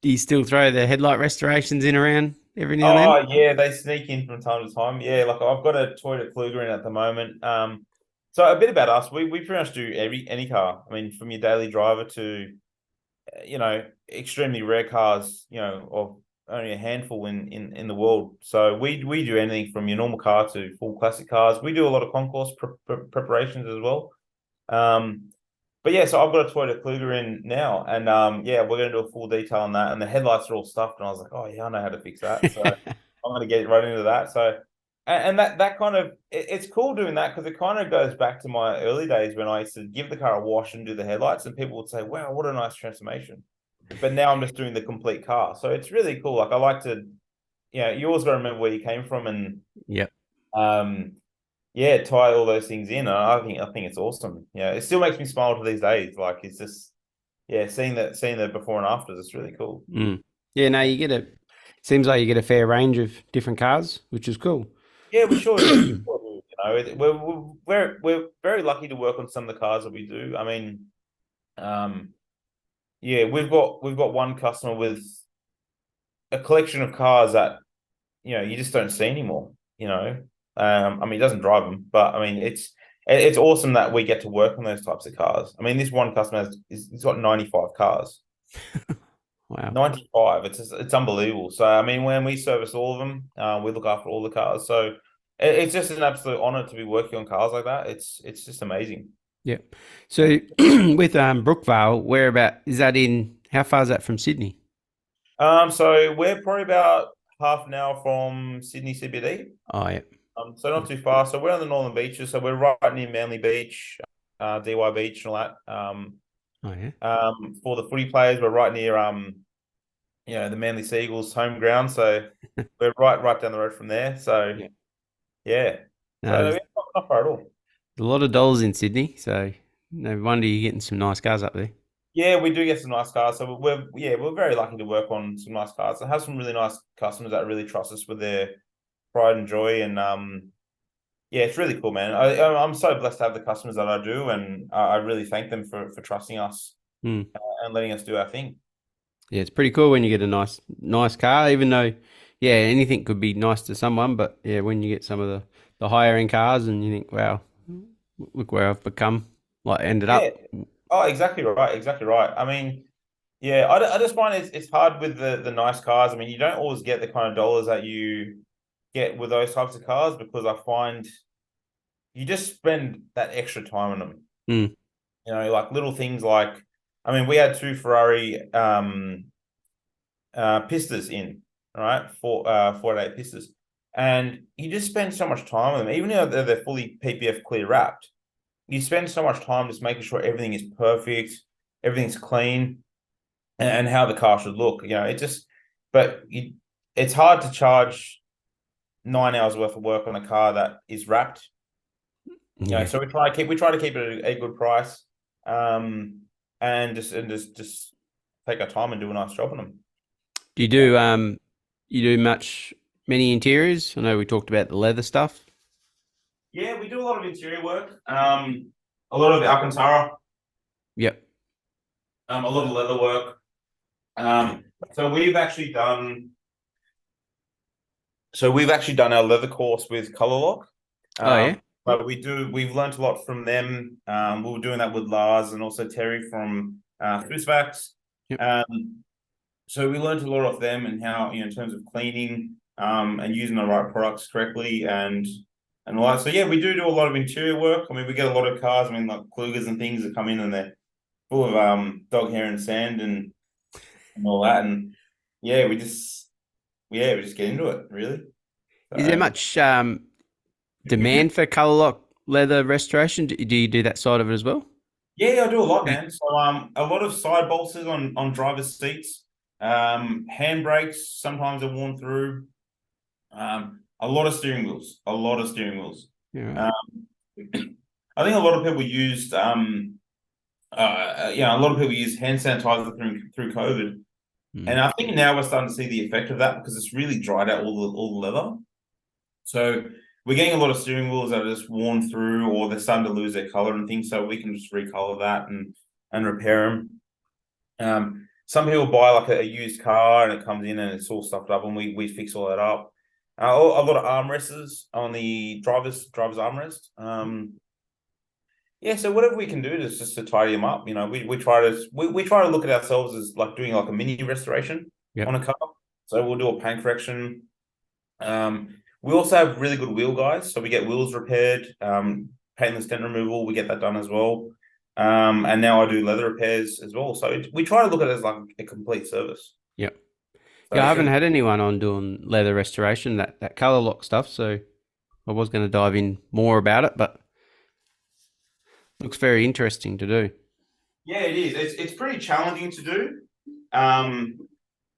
Do you still throw the headlight restorations in around every now and then? oh yeah, they sneak in from time to time. Yeah, like I've got a Toyota Kluger in at the moment. So a bit about us, we pretty much do any car. I mean, from your daily driver to extremely rare cars, of only a handful in the world. So we do anything from your normal car to full classic cars. We do a lot of concourse preparations as well. But yeah, so I've got a Toyota Kluger in now, and yeah, we're gonna do a full detail on that. And the headlights are all stuffed, and I was like, oh yeah, I know how to fix that. So I'm gonna get right into that. So, and that kind of it's cool doing that because it kind of goes back to my early days when I used to give the car a wash and do the headlights, and people would say, wow, what a nice transformation. But now I'm just doing the complete car, so it's really cool. Like I like to, you always got to remember where you came from, and Yep. um, yeah, tie all those things in. I think it's awesome. Yeah, it still makes me smile to these days. Like it's just seeing the before and afters. It's really cool. Mm. Yeah, no, you get seems like you get a fair range of different cars, which is cool. Yeah, we sure do. We sure do. We're very lucky to work on some of the cars that we do. I mean, yeah, we've got one customer with a collection of cars that you just don't see anymore. I mean, he doesn't drive them, but I mean, it's awesome that we get to work on those types of cars. I mean, this one customer he's got 95 cars. Wow. 95. It's unbelievable. So I mean, when we service all of them, we look after all the cars. So it's just an absolute honor to be working on cars like that. It's just amazing. Yep. So with Brookvale, where about is that in? How far is that from Sydney? So we're probably about half an hour from Sydney CBD. Oh, yeah. So not too far. So we're on the northern beaches. So we're right near Manly Beach, DY Beach and all that. Oh, yeah. For the footy players, we're right near the Manly Seagulls home ground. So we're right down the road from there. So Yeah. yeah, No, so there's it's not far at all. a lot of dollars in Sydney, so no wonder you're getting some nice cars up there. Yeah, we do get some nice cars. So we're very lucky to work on some nice cars and have some really nice customers that really trust us with their pride and joy. And yeah, it's really cool, man. I'm so blessed to have the customers that I do, and I really thank them for trusting us Hmm. and letting us do our thing. Yeah, it's pretty cool when you get a nice car, even though, yeah, anything could be nice to someone, but yeah, when you get some of the higher end cars and you think, wow, look where I've become, like ended Yeah. up. Oh, exactly right. Exactly right. I mean, yeah, I just find it's hard with the nice cars. I mean, you don't always get the kind of dollars that you get with those types of cars because I find you just spend that extra time on them. Mm. Like little things like, I mean, we had two Ferrari pistas in, right? 488 pistas. And you just spend so much time with them, even though they're fully PPF clear wrapped. You spend so much time just making sure everything is perfect, everything's clean, and how the car should look. It just, but it's hard to charge 9 hours worth of work on a car that is wrapped. Yeah. So we try to keep it a good price, and just take our time and do a nice job on them. Do you do many interiors? I know we talked about the leather stuff. Yeah, we do a lot of interior work. A lot of Alcantara, Yep. a lot of leather work. Um, so we've actually done our leather course with Color Lock. Oh yeah. Yep. But we've learned a lot from them. We were doing that with Lars and also Terry from Swissvax. Yep. So we learned a lot off them and how, in terms of cleaning, and using the right products correctly and all that. So yeah, we do a lot of interior work. I mean, we get a lot of cars. I mean, like Klugers and things that come in and they're full of dog hair and sand and all that. And yeah, we just get into it really. Is there So much demand for color lock leather restoration? Do you do that side of it as well? yeah, I do a lot, Yeah. man. So a lot of side bolsters on driver's seats. Handbrakes sometimes are worn through. A lot of steering wheels. A lot of steering wheels. Yeah. Right. Um, I think a lot of people used a lot of people use hand sanitizer through COVID, and Mm. I think now we're starting to see the effect of that because it's really dried out all the leather. So we're getting a lot of steering wheels that are just worn through, or they're starting to lose their color and things. So we can just recolor that and repair them. Some people buy like a used car and it comes in and it's all stuffed up, and we fix all that up. A lot of armrests on the driver's armrest. Yeah, so whatever we can do is just to tidy them up. We try to look at ourselves as like doing like a mini restoration Yep. on a car. So we'll do a paint correction. We also have really good wheel guys, so we get wheels repaired, paintless dent removal. We get that done as well. And now I do leather repairs as well. So we try to look at it as like a complete service. Yep. So Yeah, I it's haven't really, had anyone on doing leather restoration, that color lock stuff, so I was going to dive in more about it, but looks very interesting to do. yeah, it is. It's pretty challenging to do. Um,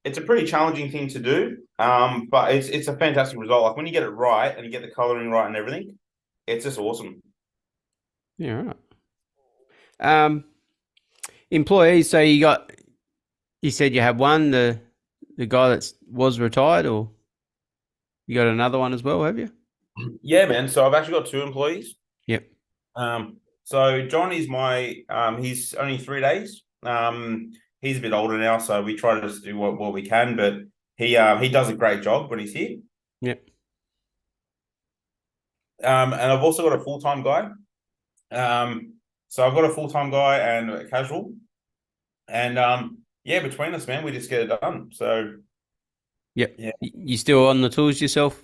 it's a pretty challenging thing to do. But it's a fantastic result. Like when you get it right and you get the coloring right and everything, it's just awesome. Yeah, right. Um, employees. So you said you had one, the guy that was retired, or you got another one as well, have you? Yeah, man. So I've actually got two employees. Yep. So John is he's only 3 days. He's a bit older now, so we try to just do what we can, but he does a great job when he's here. Yep. And I've also got a full-time guy. So I've got a full-time guy and a casual. And yeah, between us, man, we just get it done. So Yep. yeah. You still on the tools yourself,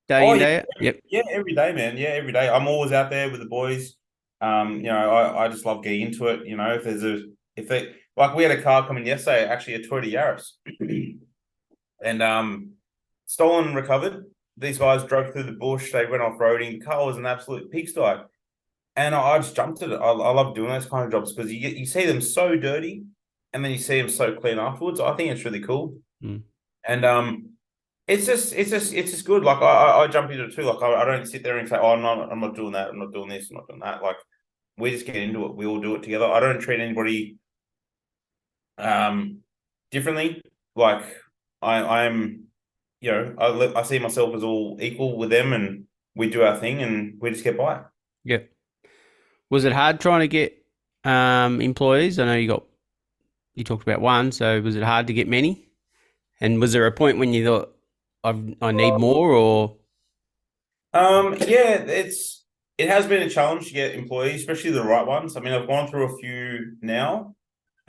day Oh in, yeah, day out? Yep. yeah, every day, man. Yeah, every day. I'm always out there with the boys. I just love getting into it. If they like we had a car come in yesterday, actually a Toyota Yaris. And stolen and recovered. These guys drove through the bush, they went off roading. The car was an absolute pigsty. And I just jumped at it. I love doing those kind of jobs because you see them so dirty and then you see them so clean afterwards. I think it's really cool. Mm. And it's just good. Like I jump into it too. Like I don't sit there and say, oh, I'm not doing that. I'm not doing this. I'm not doing that. Like we just get into it. We all do it together. I don't treat anybody um differently. Like I'm, I see myself as all equal with them, and we do our thing, and we just get by. Yeah. Was it hard trying to get employees? I know you talked about one, so was it hard to get many? And was there a point when you thought I need more, or Yeah, it has been a challenge to get employees, especially the right ones. I mean, I've gone through a few now.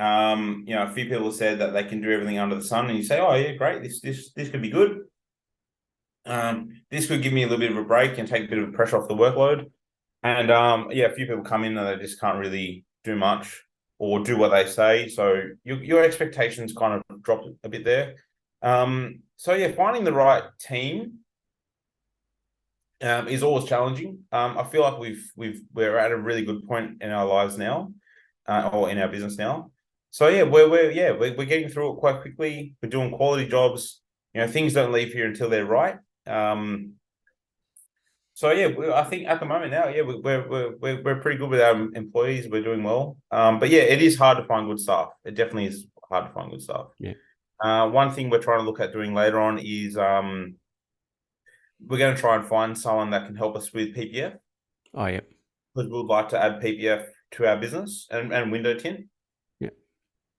A few people have said that they can do everything under the sun, and you say, "Oh, yeah, great. This could be good. This could give me a little bit of a break and take a bit of pressure off the workload." And yeah, a few people come in and they just can't really do much or do what they say. So your expectations kind of drop a bit there. So yeah, finding the right team is always challenging. I feel like we're at a really good point in our lives now, or in our business now. So yeah, we're getting through it quite quickly. We're doing quality jobs. Things don't leave here until they're right. So yeah, I think at the moment now, yeah, we're pretty good with our employees. We're doing well. But yeah, it is hard to find good staff. It definitely is hard to find good staff. yeah? One thing we're trying to look at doing later on is we're going to try and find someone that can help us with PPF, Oh, yeah, because we would like to add PPF to our business and window tint. yeah,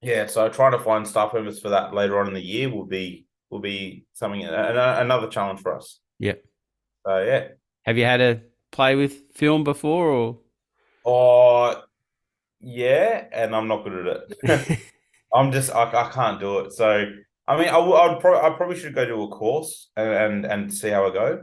Yeah, so trying to find staff members for that later on in the year will be something, another challenge for us. yeah. So yeah. Have you had to play with film before, or? Oh yeah, and I'm not good at it. I can't do it. So I mean, I probably should go do a course and see how I go.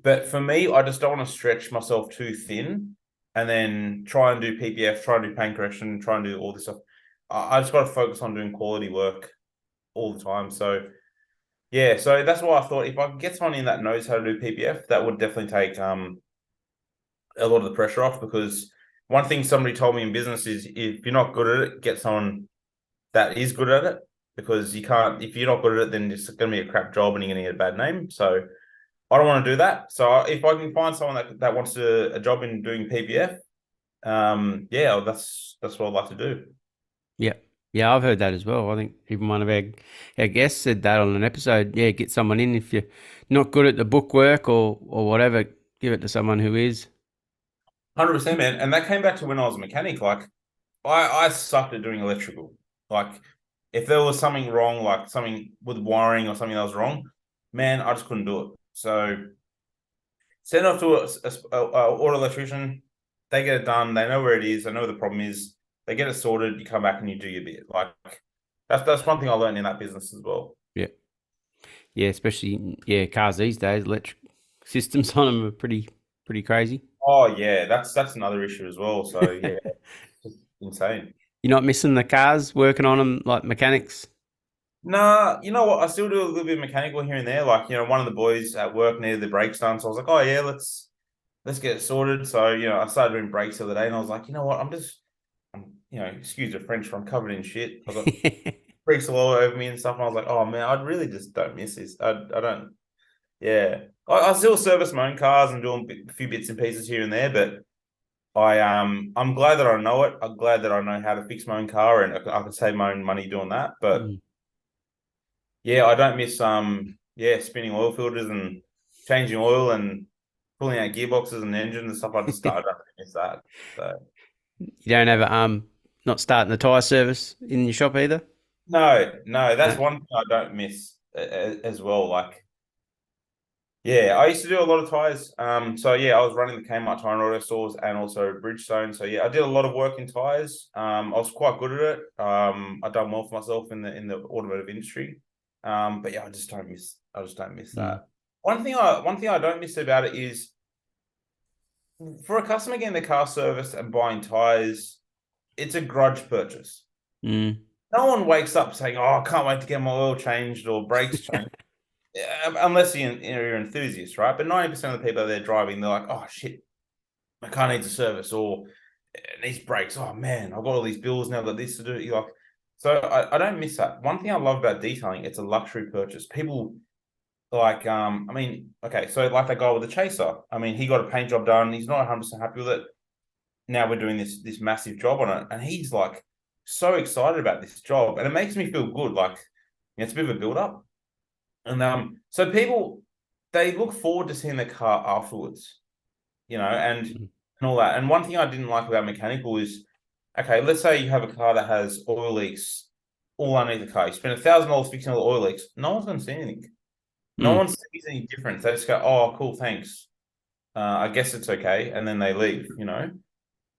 But for me, I just don't want to stretch myself too thin and then try and do PPF, try and do paint correction, try and do all this stuff. I just got to focus on doing quality work all the time. So yeah, so that's why I thought if I could get someone in that knows how to do PPF, that would definitely take a lot of the pressure off. Because one thing somebody told me in business is if you're not good at it, get someone that is good at it, because you can't, if you're not good at it, then it's going to be a crap job and you're going to get a bad name. So I don't want to do that. So if I can find someone that wants a job in doing PPF, yeah, that's what I'd like to do. Yeah, yeah, I've heard that as well. I think even one of our guests said that on an episode. Yeah, get someone in if you're not good at the bookwork or whatever. Give it to someone who is. 100%, man. And that came back to when I was a mechanic. Like I sucked at doing electrical. Like if there was something wrong, like something with wiring or something that was wrong, man, I just couldn't do it. So send it off to a auto electrician. They get it done. They know where it is. They know where the problem is. They get it sorted. You come back and you do your bit. Like that's one thing I learned in that business as well. Yeah, yeah, especially cars these days. Electric systems on them are pretty crazy. Oh yeah, that's another issue as well. So yeah, it's just insane. You're not missing the cars working on them like mechanics. Nah, you know what? I still do a little bit of mechanical here and there. Like, one of the boys at work needed the brakes done. So I was like, oh yeah, let's get it sorted. So, I started doing brakes the other day, and I was like, you know what? Excuse the French, I'm covered in shit. I got brakes all over me and stuff. And I was like, oh man, I really just don't miss this. I don't. Yeah, I still service my own cars and doing a few bits and pieces here and there, but I'm glad that I know it. I'm glad that I know how to fix my own car, and I can save my own money doing that. But Mm. yeah, I don't miss spinning oil filters and changing oil and pulling out gearboxes and engines and stuff. I don't miss that. So You don't have not starting the tyre service in your shop either. no, that's No. one thing I don't miss as well. Like, yeah, I used to do a lot of tires. So yeah, I was running the Kmart Tire and Auto stores and also Bridgestone. So yeah, I did a lot of work in tires. I was quite good at it. I done well for myself in the automotive industry. But yeah, I just don't miss Mm. that. One thing I don't miss about it is for a customer getting the car serviced and buying tires, it's a grudge purchase. Mm. No one wakes up saying, "Oh, I can't wait to get my oil changed or brakes changed." Unless you're an enthusiast, right? But 90% of the people they're driving, they're like, "Oh shit, my car needs a service or it needs brakes. Oh man, I've got all these bills now. I've got this to do." You're like, So I don't miss that. One thing I love about detailing, it's a luxury purchase. People like, I mean, okay, so like that guy with the chaser. I mean, he got a paint job done. He's not 100% happy with it. Now we're doing this massive job on it, and he's like so excited about this job, and it makes me feel good. Like, it's a bit of a build up, and so people they look forward to seeing the car afterwards, and all that. And one thing I didn't like about mechanical is, okay, let's say you have a car that has oil leaks all underneath the car. You spend $1,000 fixing all the oil leaks. No one's going to see anything. No Mm. one sees any difference. They just go, "Oh, cool, thanks. I guess it's okay," and then they leave.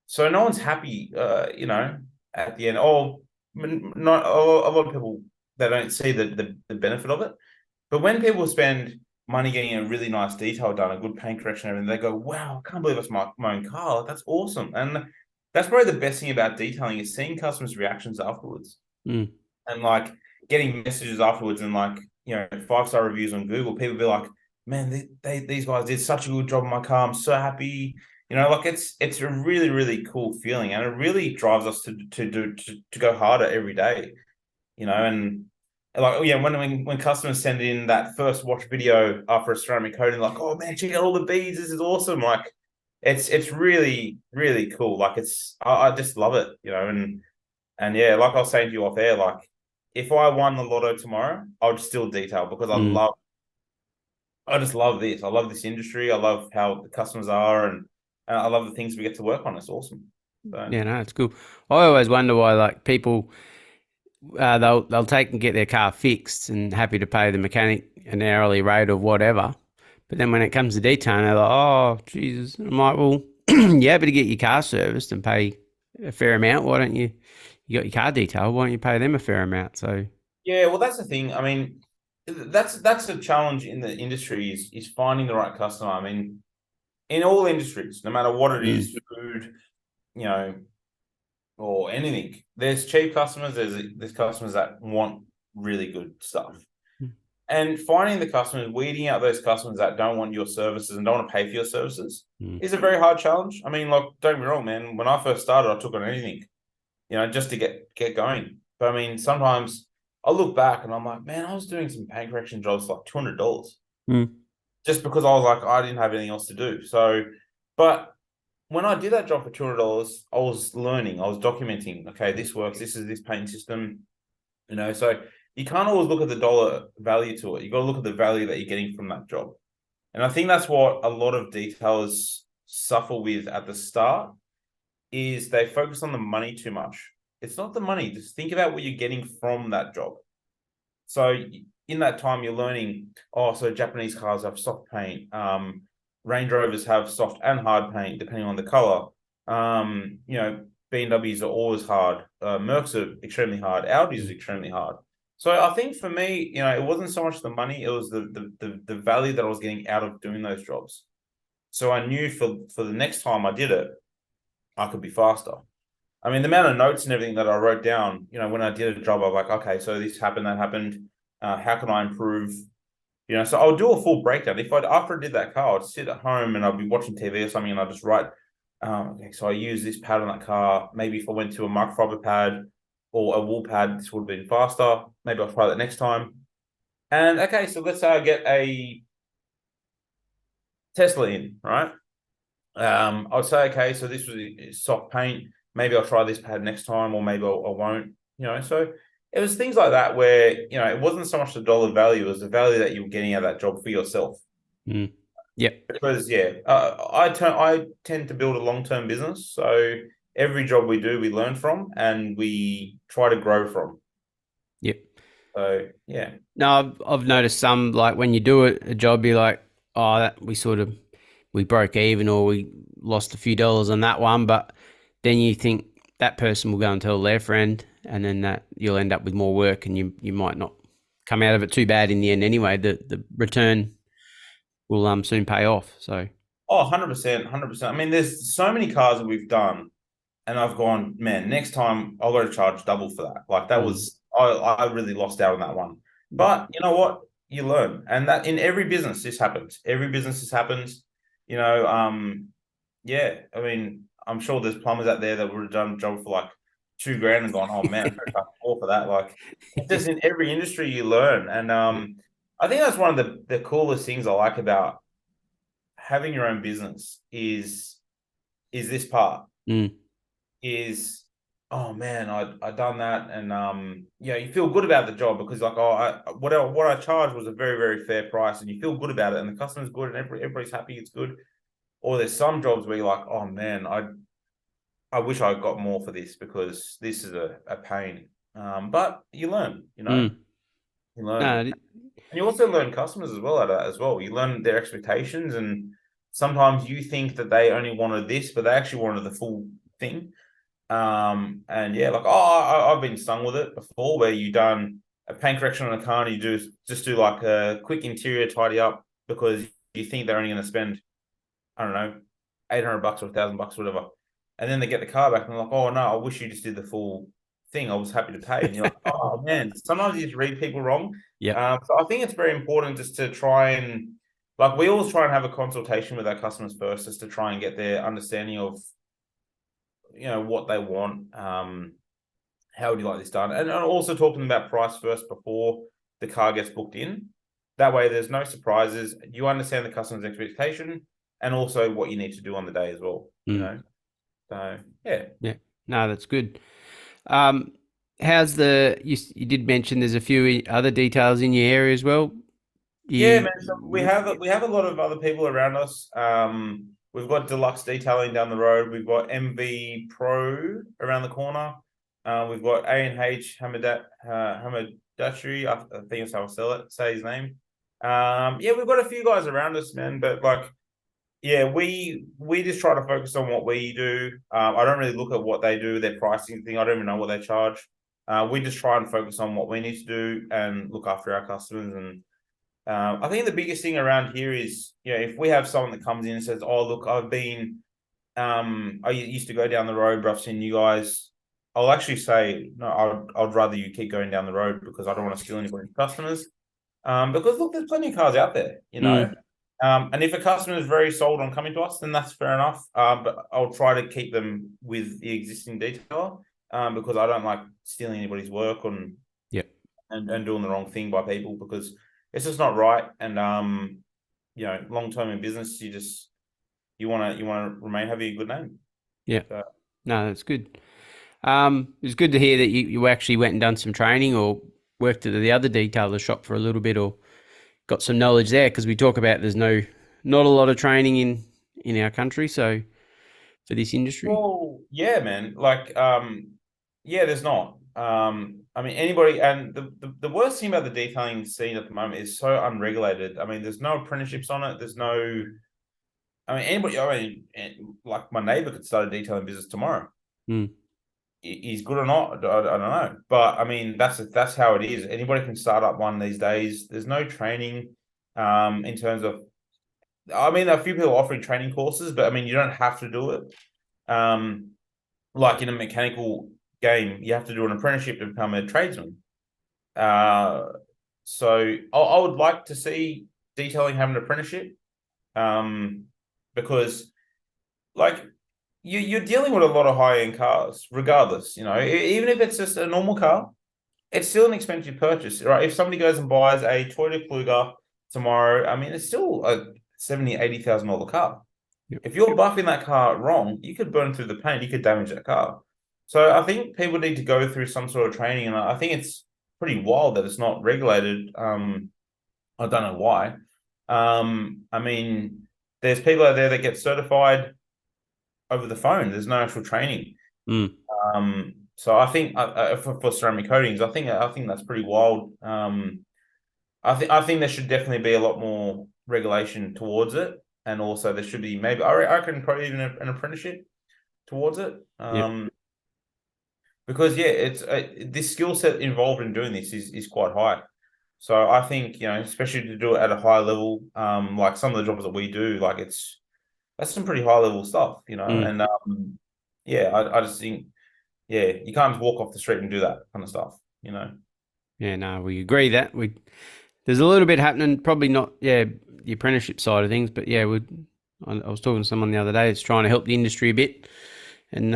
So no one's happy, at the end. Oh, not a lot of people, they don't see the benefit of it. But when people spend money getting a really nice detail done, a good paint correction, and everything, they go, "Wow, I can't believe it's my own car. That's awesome." And that's probably the best thing about detailing is seeing customers' reactions afterwards, Mm. and like getting messages afterwards, and like 5-star reviews on Google. People be like, "Man, these guys did such a good job on my car. I'm so happy." Like it's a really really cool feeling, and it really drives us to go harder every day. And like, yeah, when customers send in that first watch video after a ceramic coating, like, "Oh man, check out all the beads, this is awesome." Like, it's really really cool. Like, I just love it. And yeah, like I was saying to you off air, like, if I won the lotto tomorrow, I would still detail because Mm. I just love this. I love this industry. I love how the customers are, and I love the things we get to work on. It's awesome. So Yeah, no, it's cool. I always wonder why, like, people they'll take and get their car fixed and happy to pay the mechanic an hourly rate or whatever. But then when it comes to detailing, they're like, "Oh, Jesus!" I'm like, "Well, you're happy to get your car serviced and pay a fair amount. Why don't you? You got your car detailed. Why don't you pay them a fair amount?" So, yeah, well, that's the thing. I mean, that's a challenge in the industry is finding the right customer. I mean, in all industries, no matter what it mm, is, food, you know, or anything, there's cheap customers. There's customers that want really good stuff. mm, And finding the customers, weeding out those customers that don't want your services and don't want to pay for your services mm, is a very hard challenge. I mean, like, don't get me wrong, man. When I first started, I took on anything, just to get going. But I mean, sometimes I look back and I'm like, man, I was doing some paint correction jobs for like $200 mm, just because I was like, I didn't have anything else to do. So, but when I did that job for $200, I was learning, I was documenting. Okay, this works. This is this paint system. So you can't always look at the dollar value to it. You got to look at the value that you're getting from that job. And I think that's what a lot of detailers suffer with at the start is they focus on the money too much. It's not the money. Just think about what you're getting from that job. So in that time, you're learning, oh, so Japanese cars have soft paint. Range Rovers have soft and hard paint, depending on the color. BMWs are always hard. Mercs are extremely hard. Audis are extremely hard. So I think for me, it wasn't so much the money; it was the value that I was getting out of doing those jobs. So I knew for the next time I did it, I could be faster. I mean, the amount of notes and everything that I wrote down, when I did a job, I was like, okay, so this happened, that happened. How can I improve? So I'll do a full breakdown. After I did that car, I'd sit at home and I'd be watching TV or something, and I'd just write, okay, so I use this pad on that car. Maybe if I went to a microfiber pad or a wool pad, this would have been faster. Maybe I'll try that next time. And okay, so let's say I get a Tesla in, right? I'd say, okay, so this was soft paint. Maybe I'll try this pad next time, or maybe I won't. So it was things like that where it wasn't so much the dollar value; it was the value that you were getting out of that job for yourself. mm. Yep, Because yeah, I tend to build a long-term business, so every job we do, we learn from and we try to grow from. yep. So yeah, No, I've noticed some, like, when you do a job, you're like, "Oh, that we broke even, or we lost a few dollars on that one," but then you think that person will go and tell their friend, and then that you'll end up with more work, and you might not come out of it too bad in the end anyway. The return will soon pay off. So, 100%, 100%. I mean, there's so many cars that we've done, and I've gone, man, next time I'll go to charge double for that. Like, that mm, was I really lost out on that one. But you know what? You learn, and that in every business this happens. Every business this happens. You know, yeah. I mean, I'm sure there's plumbers out there that would have done a job for like 2 grand and gone, oh man, I could have more for that. Like, it's just in every industry you learn, and I think that's one of the coolest things I like about having your own business is this part Mm, is, oh man, I done that, and yeah, you feel good about the job because like, oh, what I charged was a very very fair price, and you feel good about it, and the customer's good, and everybody's happy, it's good. Or there's some jobs where you're like, oh man, I wish I got more for this because this is a pain. But you learn, mm. you learn, No, and you also learn customers as well at that as well. You learn their expectations, and sometimes you think that they only wanted this, but they actually wanted the full thing. And yeah, like, I've been stung with it before, where you done a paint correction on a car and you just do like a quick interior tidy up because you think they're only going to spend, I don't know, $800 or $1,000, whatever. And then they get the car back and they're like, oh no, I wish you just did the full thing. I was happy to pay. And you're like, oh man, sometimes you just read people wrong. yep. So I think it's very important just to try and, like, we always try and have a consultation with our customers first, just to try and get their understanding of, what they want. How would you like this done? And also talking about price first before the car gets booked in. That way, there's no surprises. You understand the customer's expectation and also what you need to do on the day as well. Mm, So yeah. yeah. No, that's good. Um, how's you did mention there's a few other details in your area as well. Yeah, You, man. So we have a lot of other people around us. We've got Deluxe Detailing down the road. We've got MV Pro around the corner. We've got A&H Hamadashri. I think that's how I say his name. Yeah, we've got a few guys around us, man. But like, yeah, we just try to focus on what we do. I don't really look at what they do, their pricing thing. I don't even know what they charge. We just try and focus on what we need to do and look after our customers. And I think the biggest thing around here is, if we have someone that comes in and says, "Oh, look, I used to go down the road, but I've seen you guys." I'll actually say, no, I'd rather you keep going down the road because I don't want to steal anybody's customers. Because look, there's plenty of cars out there. mm, And if a customer is very sold on coming to us, then that's fair enough. But I'll try to keep them with the existing detailer, because I don't like stealing anybody's work yep. and doing the wrong thing by people, because it's just not right. And long term in business, you want to remain having a good name. Yeah. So, No, that's good. It's good to hear that you actually went and done some training or worked at the other detailer shop for a little bit or got some knowledge there, because we talk about there's not a lot of training in our country, so for this industry. well, yeah, man. Like, yeah, there's not. I mean, anybody, and the worst thing about the detailing scene at the moment is so unregulated. I mean, there's no apprenticeships on it. There's no, I mean, anybody, like my neighbor could start a detailing business tomorrow. Mm, He's good or not, I don't know. But I mean, that's how it is. Anybody can start up one these days. There's no training, in terms of, I mean, a few people are offering training courses, but I mean, you don't have to do it. Like in a mechanical game, you have to do an apprenticeship to become a tradesman. Uh, so I would like to see detailing have an apprenticeship, because like you're dealing with a lot of high end cars, regardless. Even if it's just a normal car, it's still an expensive purchase, right? If somebody goes and buys a Toyota Kluger tomorrow, I mean, it's still a $70,000-$80,000 car. yep. If you're buffing that car wrong, you could burn through the paint, you could damage that car. So I think people need to go through some sort of training, and I think it's pretty wild that it's not regulated. I don't know why. I mean, there's people out there that get certified over the phone. There's no actual training. Mm, So I think, for ceramic coatings, I think that's pretty wild. I think there should definitely be a lot more regulation towards it, and also there should be, maybe, I reckon, probably even an apprenticeship towards it. yep. Because yeah, it's this skill set involved in doing this is quite high. So I think, especially to do it at a high level, like some of the jobs that we do, like that's some pretty high level stuff, Mm, and yeah, I just think, yeah, you can't just walk off the street and do that kind of stuff. yeah. No, we agree that there's a little bit happening. Probably not. Yeah, the apprenticeship side of things, but yeah, I was talking to someone the other day that's trying to help the industry a bit, and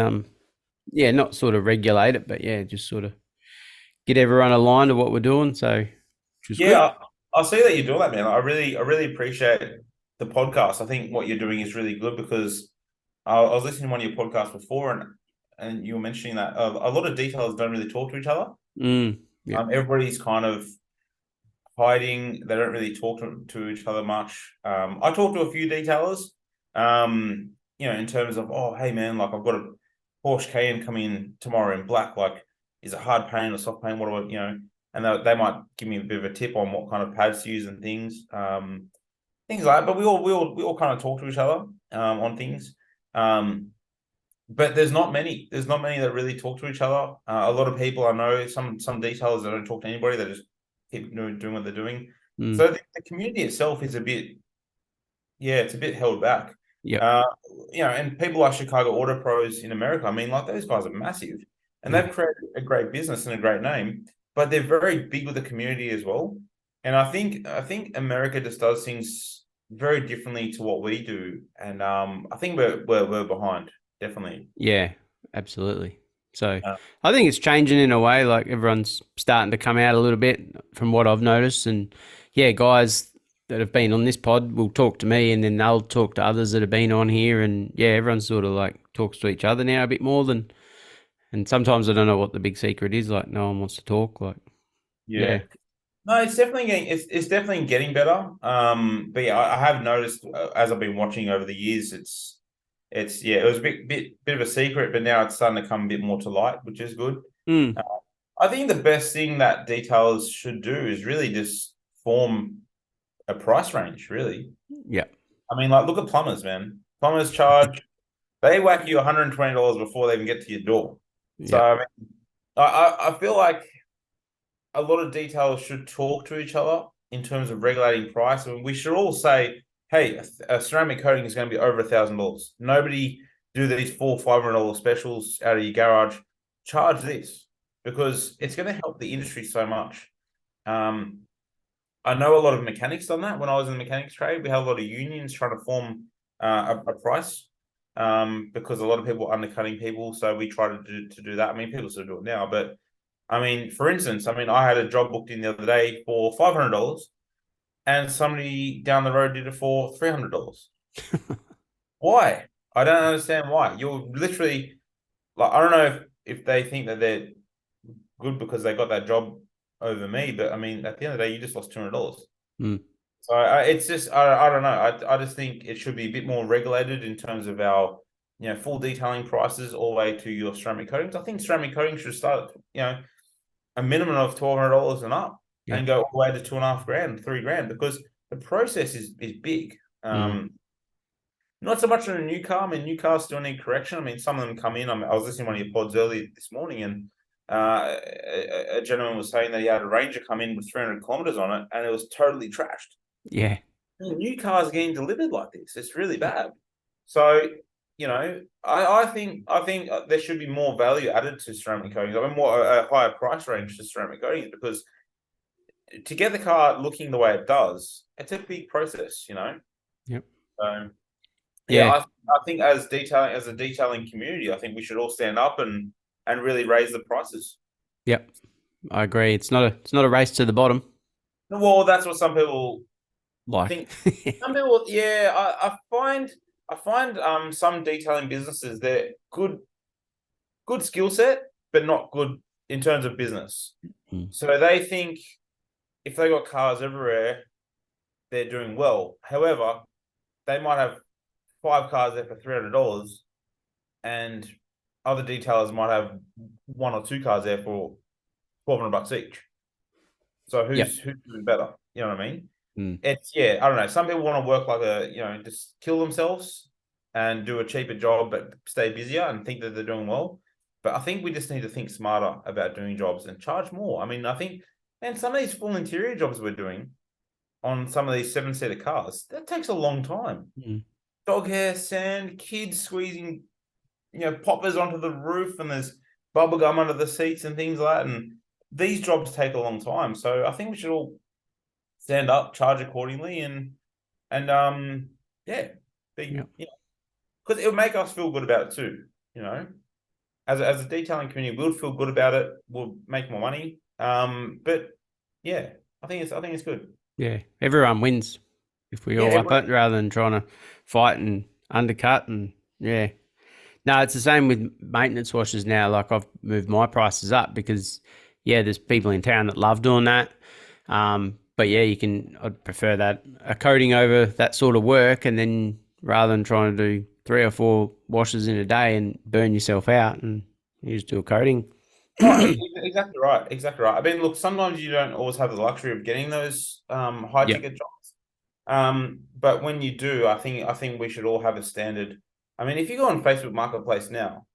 yeah, not sort of regulate it, but yeah, just sort of get everyone aligned to what we're doing. So, which is good. Yeah, I see that you're doing that, man. I really appreciate the podcast. I think what you're doing is really good because I was listening to one of your podcasts before, and you were mentioning that a lot of detailers don't really talk to each other. Yeah. Everybody's kind of hiding. They don't really talk to each other much. I talk to a few detailers, in terms of, oh, hey man, like I've got a Porsche Cayenne coming in tomorrow in black. Like, is it hard paint or soft paint? What do and they might give me a bit of a tip on what kind of pads to use and things, things like that. But we all kind of talk to each other on things. But there's not many. There's not many that really talk to each other. A lot of people I know, some detailers that don't talk to anybody. They just keep doing what they're doing. Mm. So the community itself is a bit, yeah, it's a bit held back. Yep. Uh, and people like Chicago Auto Pros in America, I mean, like those guys are massive, and Yeah. they've created a great business and a great name, but they're very big with the community as well. And I think America just does things very differently to what we do, and I think we're behind, definitely. Yeah, absolutely. So Uh, I think it's changing in a way. Like everyone's starting to come out a little bit from what I've noticed. And yeah, guys that have been on this pod will talk to me and then they'll talk to others that have been on here. And yeah, everyone sort of like talks to each other now a bit more than, and sometimes I don't know what the big secret is. Like no one wants to talk. Like, yeah. yeah. No, it's definitely getting better. But yeah, I have noticed as I've been watching over the years, it's yeah, it was a bit of a secret, but now it's starting to come a bit more to light, which is good. Mm, Uh, I think the best thing that detailers should do is really just form a price range, really. yeah. I mean, like look at plumbers, man. Plumbers charge they whack you $120 before they even get to your door. So Yeah. I mean, I feel like a lot of detailers should talk to each other in terms of regulating price. I mean, we should all say, hey, a ceramic coating is going to be over $1,000. Nobody do these $500 specials out of your garage. Charge this because it's going to help the industry so much. Um, I know a lot of mechanics done that when I was in the mechanics trade. We had a lot of unions trying to form a price because a lot of people were undercutting people. So we tried to do that. I mean, people still do it now, but I mean, for instance, I mean, I had a job booked in the other day for $500, and somebody down the road did it for $300. Why? I don't understand why. You're literally like, I don't know if they think that they're good because they got that job over me, but I mean, at the end of the day, you just lost $200. Mm, So it's just I don't know. I just think it should be a bit more regulated in terms of our full detailing prices all the way to your ceramic coatings. I think ceramic coatings should start a minimum of $1,200 and up, yeah. and go all the way to 2.5 grand, 3 grand, because the process is big. Mm, Not so much on a new car. I mean, new cars still need correction. I mean, some of them come in. I was listening to one of your pods earlier this morning, and a gentleman was saying that he had a Ranger come in with 300 kilometers on it, and it was totally trashed. yeah. New cars getting delivered like this, it's really bad. So, I think there should be more value added to ceramic coatings. I mean, more a higher price range to ceramic coatings because to get the car looking the way it does, it's a big process. Yep. So yeah, Yeah. I think as a detailing community, I think we should all stand up and really raise the prices. Yep. I agree. It's not a race to the bottom. Well, that's what some people Like, think. Some people, yeah, I find some detailing businesses they're good skill set, but not good in terms of business. Mm. So they think if they got cars everywhere, they're doing well. However, they might have 5 cars there for $300, and other detailers might have 1 or 2 cars there for $1,200 each. So Yep. who's doing better? You know what I mean? Mm. It's yeah, I don't know. Some people want to work like just kill themselves and do a cheaper job but stay busier and think that they're doing well. But I think we just need to think smarter about doing jobs and charge more. I mean, I think, and some of these full interior jobs we're doing on some of these 7-seater cars, that takes a long time. Mm. Dog hair, sand, kids squeezing, poppers onto the roof, and there's bubble gum under the seats and things like that. And these jobs take a long time. So I think we should all stand up, charge accordingly, and yeah, be Yep. because it would make us feel good about it too. as a detailing community, we'll feel good about it. We'll make more money. But yeah, I think it's good. Yeah, everyone wins if we Yeah, all up it everybody. rather than trying to fight and undercut. And yeah, no, it's the same with maintenance washers now. Like I've moved my prices up because yeah, there's people in town that love doing that. But yeah, I'd prefer that a coating over that sort of work, and then rather than trying to do 3 or 4 washes in a day and burn yourself out, and you just do a coating. Oh, exactly right. Exactly right. I mean, look, sometimes you don't always have the luxury of getting those high Yep. ticket jobs. But when you do, I think we should all have a standard. I mean, if you go on Facebook Marketplace now,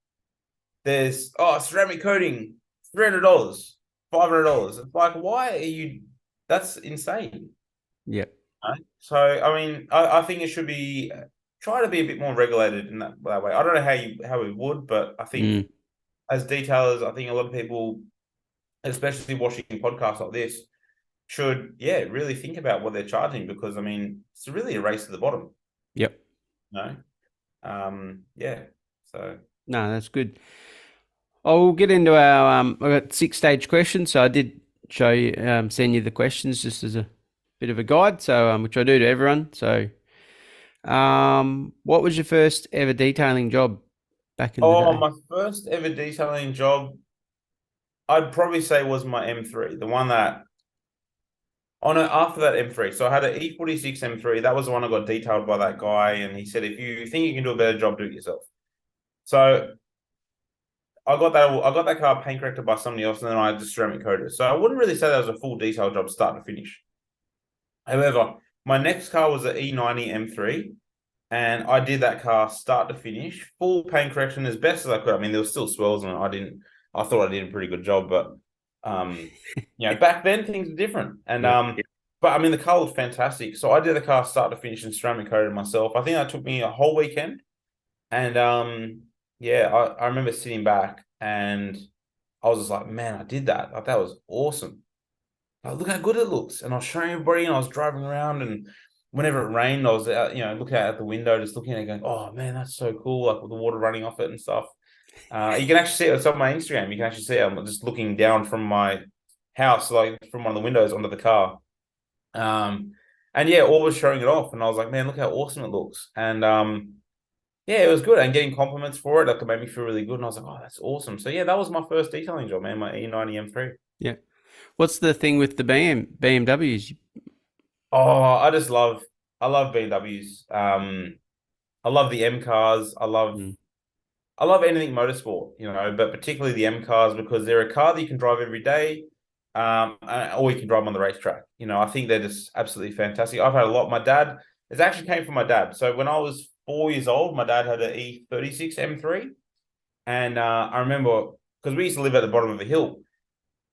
there's ceramic coating, $300, $500. It's like, why are you? That's insane. Yep. Right? So, I mean, I think it should be try to be a bit more regulated in that way. I don't know how we would, but I think Mm, as detailers, I think a lot of people, especially watching podcasts like this, should really think about what they're charging because I mean it's really a race to the bottom. yep. No, yeah. So No, that's good. I'll get into our. I've got 6 stage questions, so I did show you, send you the questions just as a bit of a guide. So, which I do to everyone. So, what was your first ever detailing job back in the day? my first ever detailing job, I'd probably say was my M3, the one that oh no, after that M3. So I had an E46 M3. That was the one I got detailed by that guy, and he said, if you think you can do a better job, do it yourself. So I got that car paint corrected by somebody else, and then I just ceramic coated it. So I wouldn't really say that was a full detail job, start to finish. However, my next car was an E90 M3, and I did that car start to finish, full paint correction as best as I could. I mean, there was still swirls, and I thought I did a pretty good job, but um, back then things were different, and Yep. but I mean, the car was fantastic. So I did the car start to finish and ceramic coated myself. I think that took me a whole weekend, and I remember sitting back and I was just like, man, I did that. Like that was awesome. Like, look how good it looks. And I was showing everybody, and I was driving around, and whenever it rained, I was out, looking out the window, just looking at it, going, "Oh man, that's so cool!" Like with the water running off it and stuff. You can actually see it. It's on my Instagram. You can actually see it. I'm just looking down from my house, like from one of the windows onto the car. And yeah, all was showing it off, and I was like, "Man, look how awesome it looks!" And yeah, it was good. And getting compliments for it, like it made me feel really good. And I was like, "Oh, that's awesome!" So yeah, that was my first detailing job, man. My E90 M3. Yeah. What's the thing with the BMWs? Oh, I love BMWs. I love the M cars. Mm, I love anything motorsport, but particularly the M cars because they're a car that you can drive every day, or you can drive them on the racetrack. I think they're just absolutely fantastic. I've had a lot. My dad, it actually came from my dad. So when I was 4 years old, my dad had an E36 M3, and I remember because we used to live at the bottom of a hill,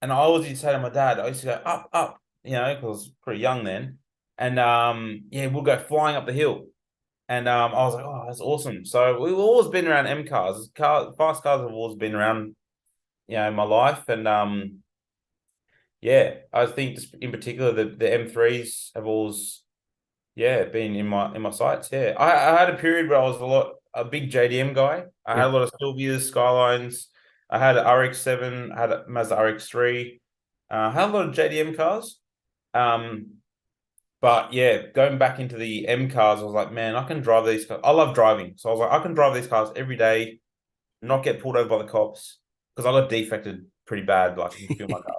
and I always used to say to my dad, I used to go up, up, because I was pretty young then, and we'll go flying up the hill. And I was like, oh, that's awesome. So we've always been around M cars. Fast cars have always been around, in my life. And I think just in particular the M3s have always, been in my sights. Yeah. I had a period where I was a big JDM guy. I had a yep. lot of Sylvias, Skylines. I had an RX-7, I had a Mazda RX-3. I had a lot of JDM cars. Um, but yeah, going back into the M cars, I was like, man, I can drive these cars. I love driving. So I was like, I can drive these cars every day, not get pulled over by the cops. Because I got defected pretty bad, like you can feel my car.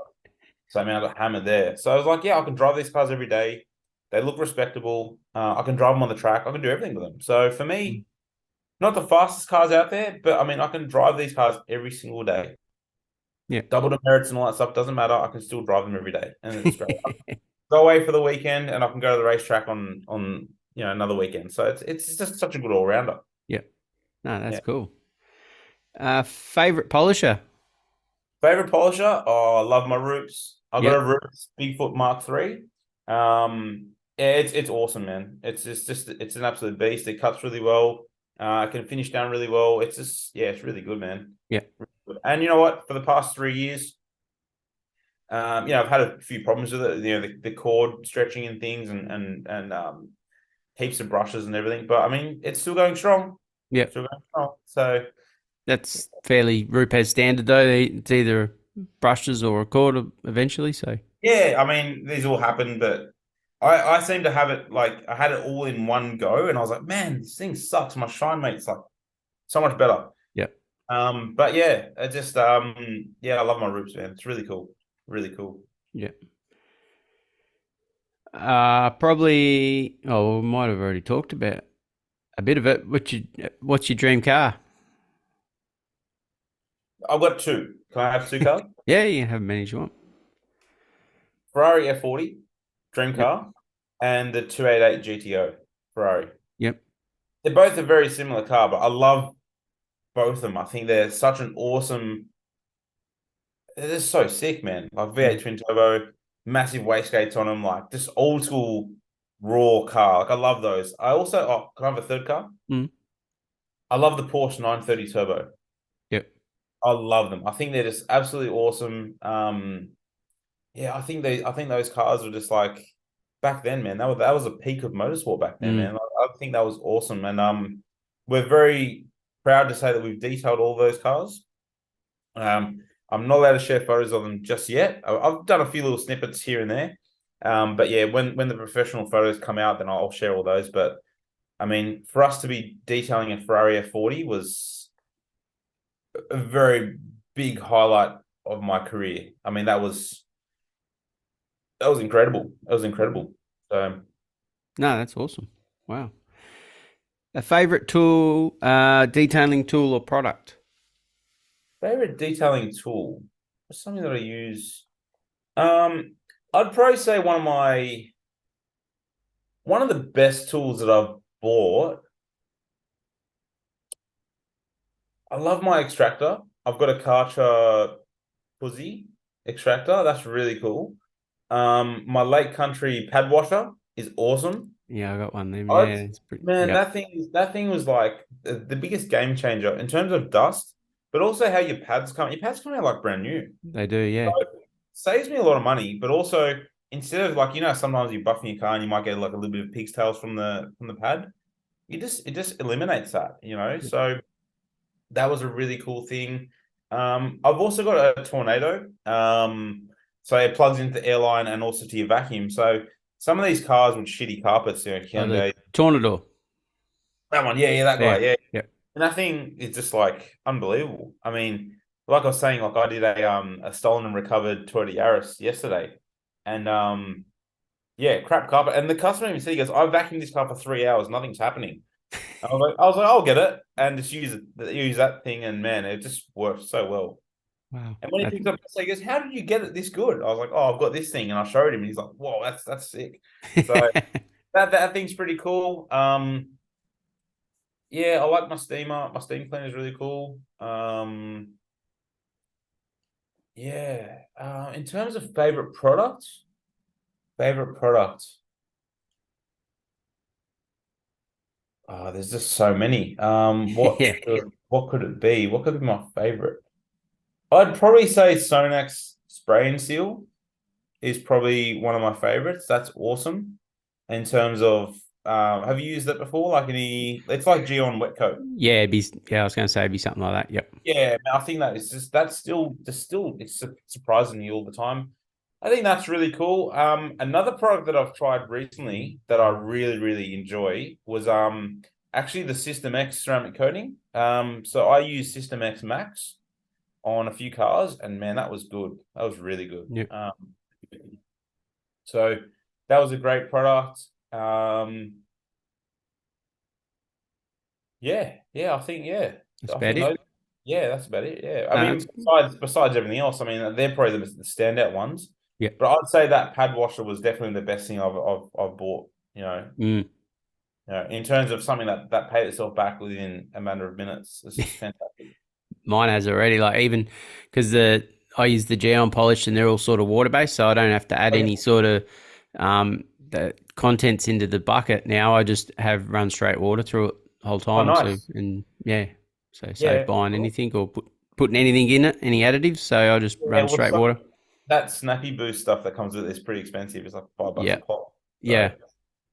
So I mean, I got hammered there. So I was like, yeah, I can drive these cars every day. They look respectable. I can drive them on the track. I can do everything with them. So for Mm, me, not the fastest cars out there, but I mean, I can drive these cars every single day. yep. Double demerits and all that stuff doesn't matter. I can still drive them every day, and it's great. Go away for the weekend, and I can go to the racetrack on another weekend. So it's just such a good all rounder. Yep. No, that's Yeah. cool. Favorite polisher? Favorite polisher? Oh, I love my Roops. I got a Yep. Roops Bigfoot Mark III. Yeah, it's awesome, man. It's an absolute beast. It cuts really well. It can finish down really well. It's just it's really good, man. Yep. And you know what? For the past 3 years, I've had a few problems with it. The cord stretching and things, and heaps of brushes and everything. But I mean, it's still going strong. Yep. Still going strong. So That's fairly Rupes standard though. It's either brushes or a cord eventually. So Yeah, I mean, these all happen, but I seem to have it like I had it all in one go, and I was like, man, this thing sucks. My shine mate's like so much better. yeah. But yeah, it just yeah, I love my Roops, man. It's really cool. Really cool. Yeah. Probably. Oh, we might have already talked about a bit of it. What's your dream car? I've got two. Can I have two cars? Yeah, you can have many as you want. Ferrari F40, dream Yep. car, and the 288 GTO Ferrari. Yep. They're both a very similar car, but I love both of them. I think they're such an awesome. They're just so sick, man. Like V8 Mm. twin turbo, massive wastegates on them, like just old school raw car. Like I love those. I also, oh, can I have a third car? Mm. I love the Porsche 930 Turbo. Yep. I love them. I think they're just absolutely awesome. Yeah, I think those cars were just like back then, man. That was a peak of motorsport back then, Mm. man. I think that was awesome, and we're very proud to say that we've detailed all those cars. I'm not allowed to share photos of them just yet. I've done a few little snippets here and there, but yeah, when the professional photos come out, then I'll share all those. But I mean, for us to be detailing a Ferrari F40 was a very big highlight of my career. I mean, that was incredible. That was incredible. So, No, that's awesome. Wow. A favorite tool, detailing tool or product? favorite detailing tool, something that I use. I'd probably say one of the best tools that I've bought. I love my extractor. I've got a Karcher Pussy extractor. That's really cool. My Lake Country pad washer is awesome. Yeah, I got one of them. I Yeah, it's pretty. Man, Yep. that thing was like the biggest game changer in terms of dust, but also how your pads come. Your pads come out like brand new. They do. Yeah. So, saves me a lot of money, but also instead of like sometimes you buffing your car and you might get like a little bit of pig's tails from the pad. It just eliminates that, you know. Yep. So that was a really cool thing. I've also got a tornado. So it plugs into the airline and also to your vacuum. So some of these cars with shitty carpets, Oh, the Hyundai, Tornado. that one, yeah, that guy, Yeah. yeah. Yep. And that thing is just like unbelievable. I mean, like I was saying, like I did a stolen and recovered Toyota Yaris yesterday, and yeah, crap carpet. And the customer even said, he goes, "I vacuumed this car for 3 hours, nothing's happening." I was like, I'll get it and just use that thing, and man, it just works so well. Wow. And when he picked up, he goes, "How did you get it this good?" I was like, "Oh, I've got this thing," and I showed him, and he's like, "Whoa, that's sick." So that thing's pretty cool. Yeah, I like my steamer. My steam cleaner is really cool. Yeah. In terms of favorite product. There's just so many. Yeah. What could it be? What could be my favorite? I'd probably say Sonax spray and seal is probably one of my favorites. That's awesome. In terms of, have you used that before? Like any, it's like Geon wet coat. Yeah. Yeah. I was going to say it'd be something like that. Yep. Yeah, I think that is just that's still it's surprising me all the time. I think that's really cool. Another product that I've tried recently that I really enjoy was actually the System X ceramic coating. So I use System X Max on a few cars, and man, that was good. That was really good. Yep. So that was a great product. Yeah, I think That's I about think it. those. Yeah, that's about it. Yeah, I No, mean, that's besides everything else, I mean, they're probably the standout ones. yep. But I'd say that pad washer was definitely the best thing I've bought. Mm. In terms of something that paid itself back within a matter of minutes. It's just fantastic. Mine has already. Like even because I use the Geon polish and they're all sort of water based, so I don't have to add Oh, yeah. any sort of the contents into the bucket. Now I just have run straight water through it the whole Oh, time. So nice. and yeah, so save Yeah, buying cool. anything or putting anything in it, any additives. So I just Yeah, run well, straight water. that Snappy Boost stuff that comes with it is pretty expensive. It's like $5 a Yeah, pop. So yeah.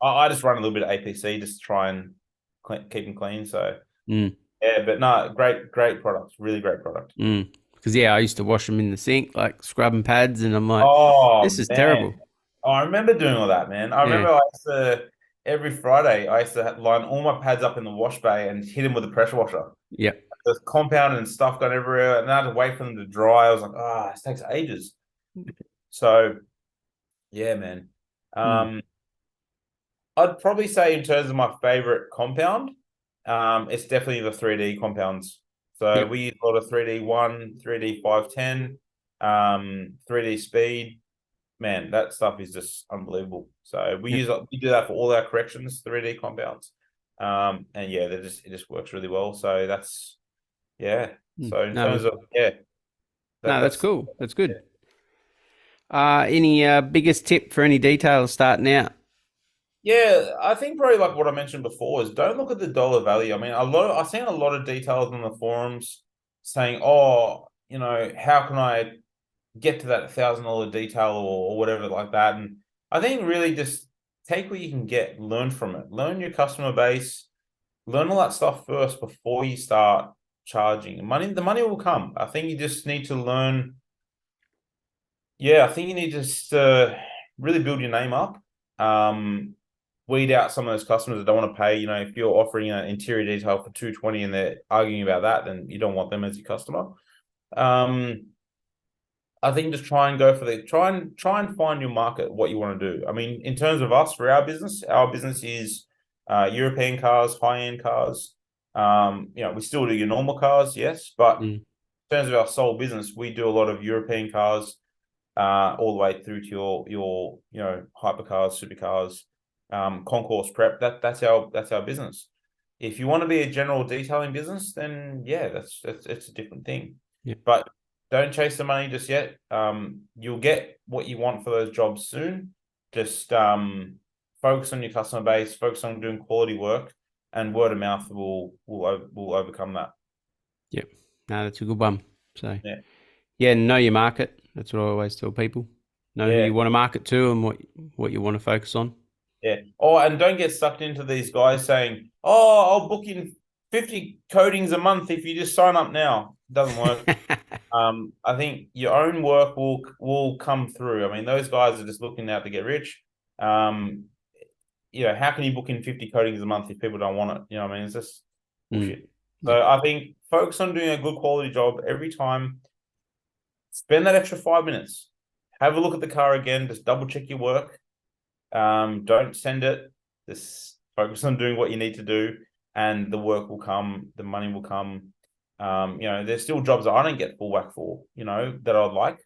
I just run a little bit of APC just to try and keep them clean. So Mm. Yeah, but no, great product, really great product. Because yeah, I used to wash them in the sink, like scrubbing pads, and I'm like, Oh this is man, terrible. oh, I remember doing all that, man. I Yeah, remember I used to every Friday I used to line all my pads up in the wash bay and hit them with a pressure washer. yeah, There's compound and stuff going everywhere, and I had to wait for them to dry. I was like, this takes ages. So yeah, man. mm, Um, I'd probably say in terms of my favorite compound, it's definitely the 3D compounds. So yep, we use a lot of 3D1, 3D 510, 3D speed. Man, that stuff is just unbelievable. So yep. we do that for all our corrections, 3D compounds. And yeah, it just works really well. So that's yeah. So in No, terms of yeah, no, that's that's cool. That's good. Any biggest tip for any detailers starting out? yeah, I think probably like what I mentioned before is don't look at the dollar value. I mean, I've seen a lot of details on the forums saying, oh, how can I get to that $1,000 detail or whatever like that. And I think really just take what you can get, learn from it, learn your customer base, learn all that stuff first before you start charging. The money will come. I think you just need to learn. Yeah, I think you need to just really build your name up. Weed out some of those customers that don't want to pay. If you're offering an interior detail for 220 and they're arguing about that, then you don't want them as your customer. Um, I think just try and go for try and find your market, what you want to do. I mean, in terms of us for our business is European cars, high-end cars. We still do your normal cars, yes, but Mm, in terms of our sole business, we do a lot of European cars, all the way through to your hypercars, supercars, concourse prep. That's our business. If you want to be a general detailing business, then yeah, that's it's a different thing. yep, But don't chase the money just yet. You'll get what you want for those jobs soon. Just focus on your customer base, focus on doing quality work, and word of mouth will overcome that. yep. No, that's a good one. So Yeah, yeah, know your market. That's what I always tell people. Know who yeah. you want to market to and what you want to focus on. Yeah. Oh, and don't get sucked into these guys saying, "Oh, I'll book in 50 coatings a month if you just sign up now." It doesn't work. I think your own work will come through. I mean, those guys are just looking out to get rich. Um, how can you book in 50 coatings a month if people don't want it? I mean, it's just Mm, bullshit. yeah, So I think focus on doing a good quality job every time. Spend that extra 5 minutes. Have a look at the car again. Just double check your work. Don't send it. Just focus on doing what you need to do, and the work will come, the money will come. There's still jobs that I don't get full whack for, that I'd like,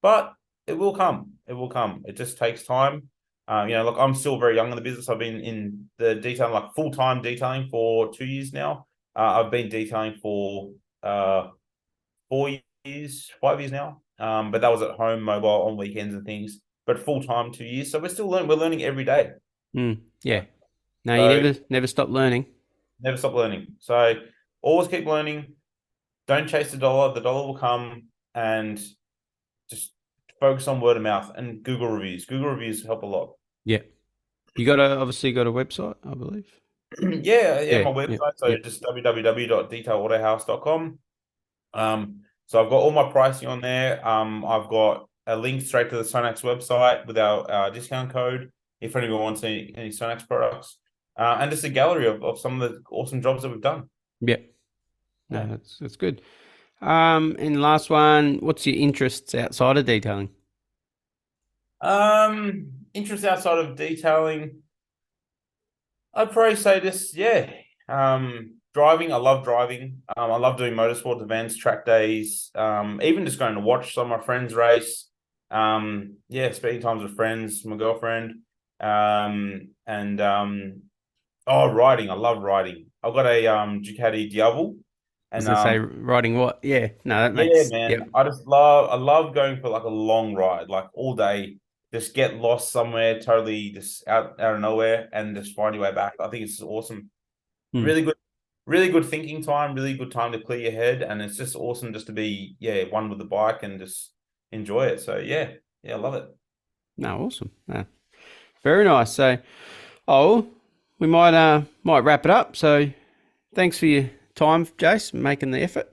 but it will come. It will come. It just takes time. Look, I'm still very young in the business. I've been in the detailing, like full-time detailing for 2 years now. I've been detailing for 4 years, 5 years now. But that was at home, mobile, on weekends and things. But full time 2 years, so we're still learning. We're learning every day. yeah. No, you So never stop learning. never stop learning. So always keep learning. Don't chase the dollar. The dollar will come, and just focus on word of mouth and Google reviews. Google reviews help a lot. Yeah, you got a obviously got a website, I believe. Yeah, Yeah, my yeah, website. So yeah, just www.detailautohaus.com. So I've got all my pricing on there. I've got a link straight to the Sonax website with our discount code if anyone wants any Sonax products, and just a gallery of some of the awesome jobs that we've done. yeah. No, Yeah. that's good. And last one, what's your interests outside of detailing? Interest outside of detailing, I'd probably say this, yeah. Driving, I love driving. I love doing motorsports events, track days, even just going to watch some of my friends race. Yeah, spending times with friends, my girlfriend. And oh, riding. I love riding. I've got a Ducati Diavel, I was and gonna say writing what? Yeah, no, that yeah, makes man. yep. I love going for like a long ride, like all day. Just get lost somewhere, totally just out of nowhere, and just find your way back. I think it's awesome. Hmm. Really good thinking time, really good time to clear your head, and it's just awesome just to be one with the bike and just enjoy it. So yeah, I love it. No, awesome. No, very nice. So, oh, we might wrap it up. So, thanks for your time, Jace, making the effort.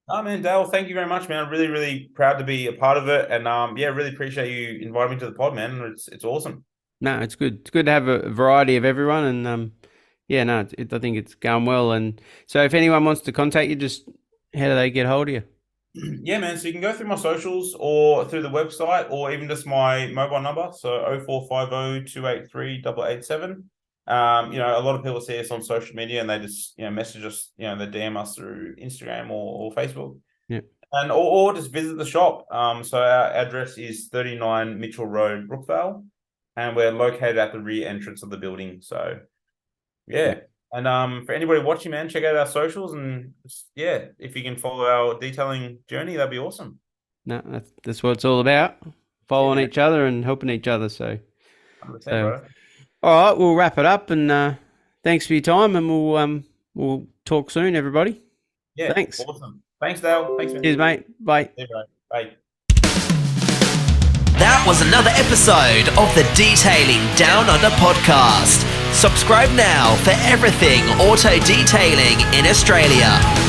Oh man, Dale, thank you very much, man. I'm really, really proud to be a part of it, and really appreciate you inviting me to the pod, man. It's awesome. No, it's good. It's good to have a variety of everyone, and I think it's going well. And so, if anyone wants to contact you, just how do they get hold of you? Yeah, man. So you can go through my socials or through the website or even just my mobile number. So 0450 283 887. A lot of people see us on social media and they just, message us, they DM us through Instagram or Facebook. Yeah. And or just visit the shop. So our address is 39 Mitchell Road, Brookvale, and we're located at the rear entrance of the building. So yeah. And for anybody watching, man, check out our socials and if you can follow our detailing journey, that'd be awesome. No, that's what it's all about. Following each other and helping each other. So 100%, bro. All right, we'll wrap it up, and thanks for your time, and we'll talk soon, everybody. Yeah, thanks. Awesome. Thanks, Dale. Thanks, man. Cheers, mate. Bye. Yeah, bro. Bye. That was another episode of the Detailing Down Under podcast. Subscribe now for everything auto detailing in Australia.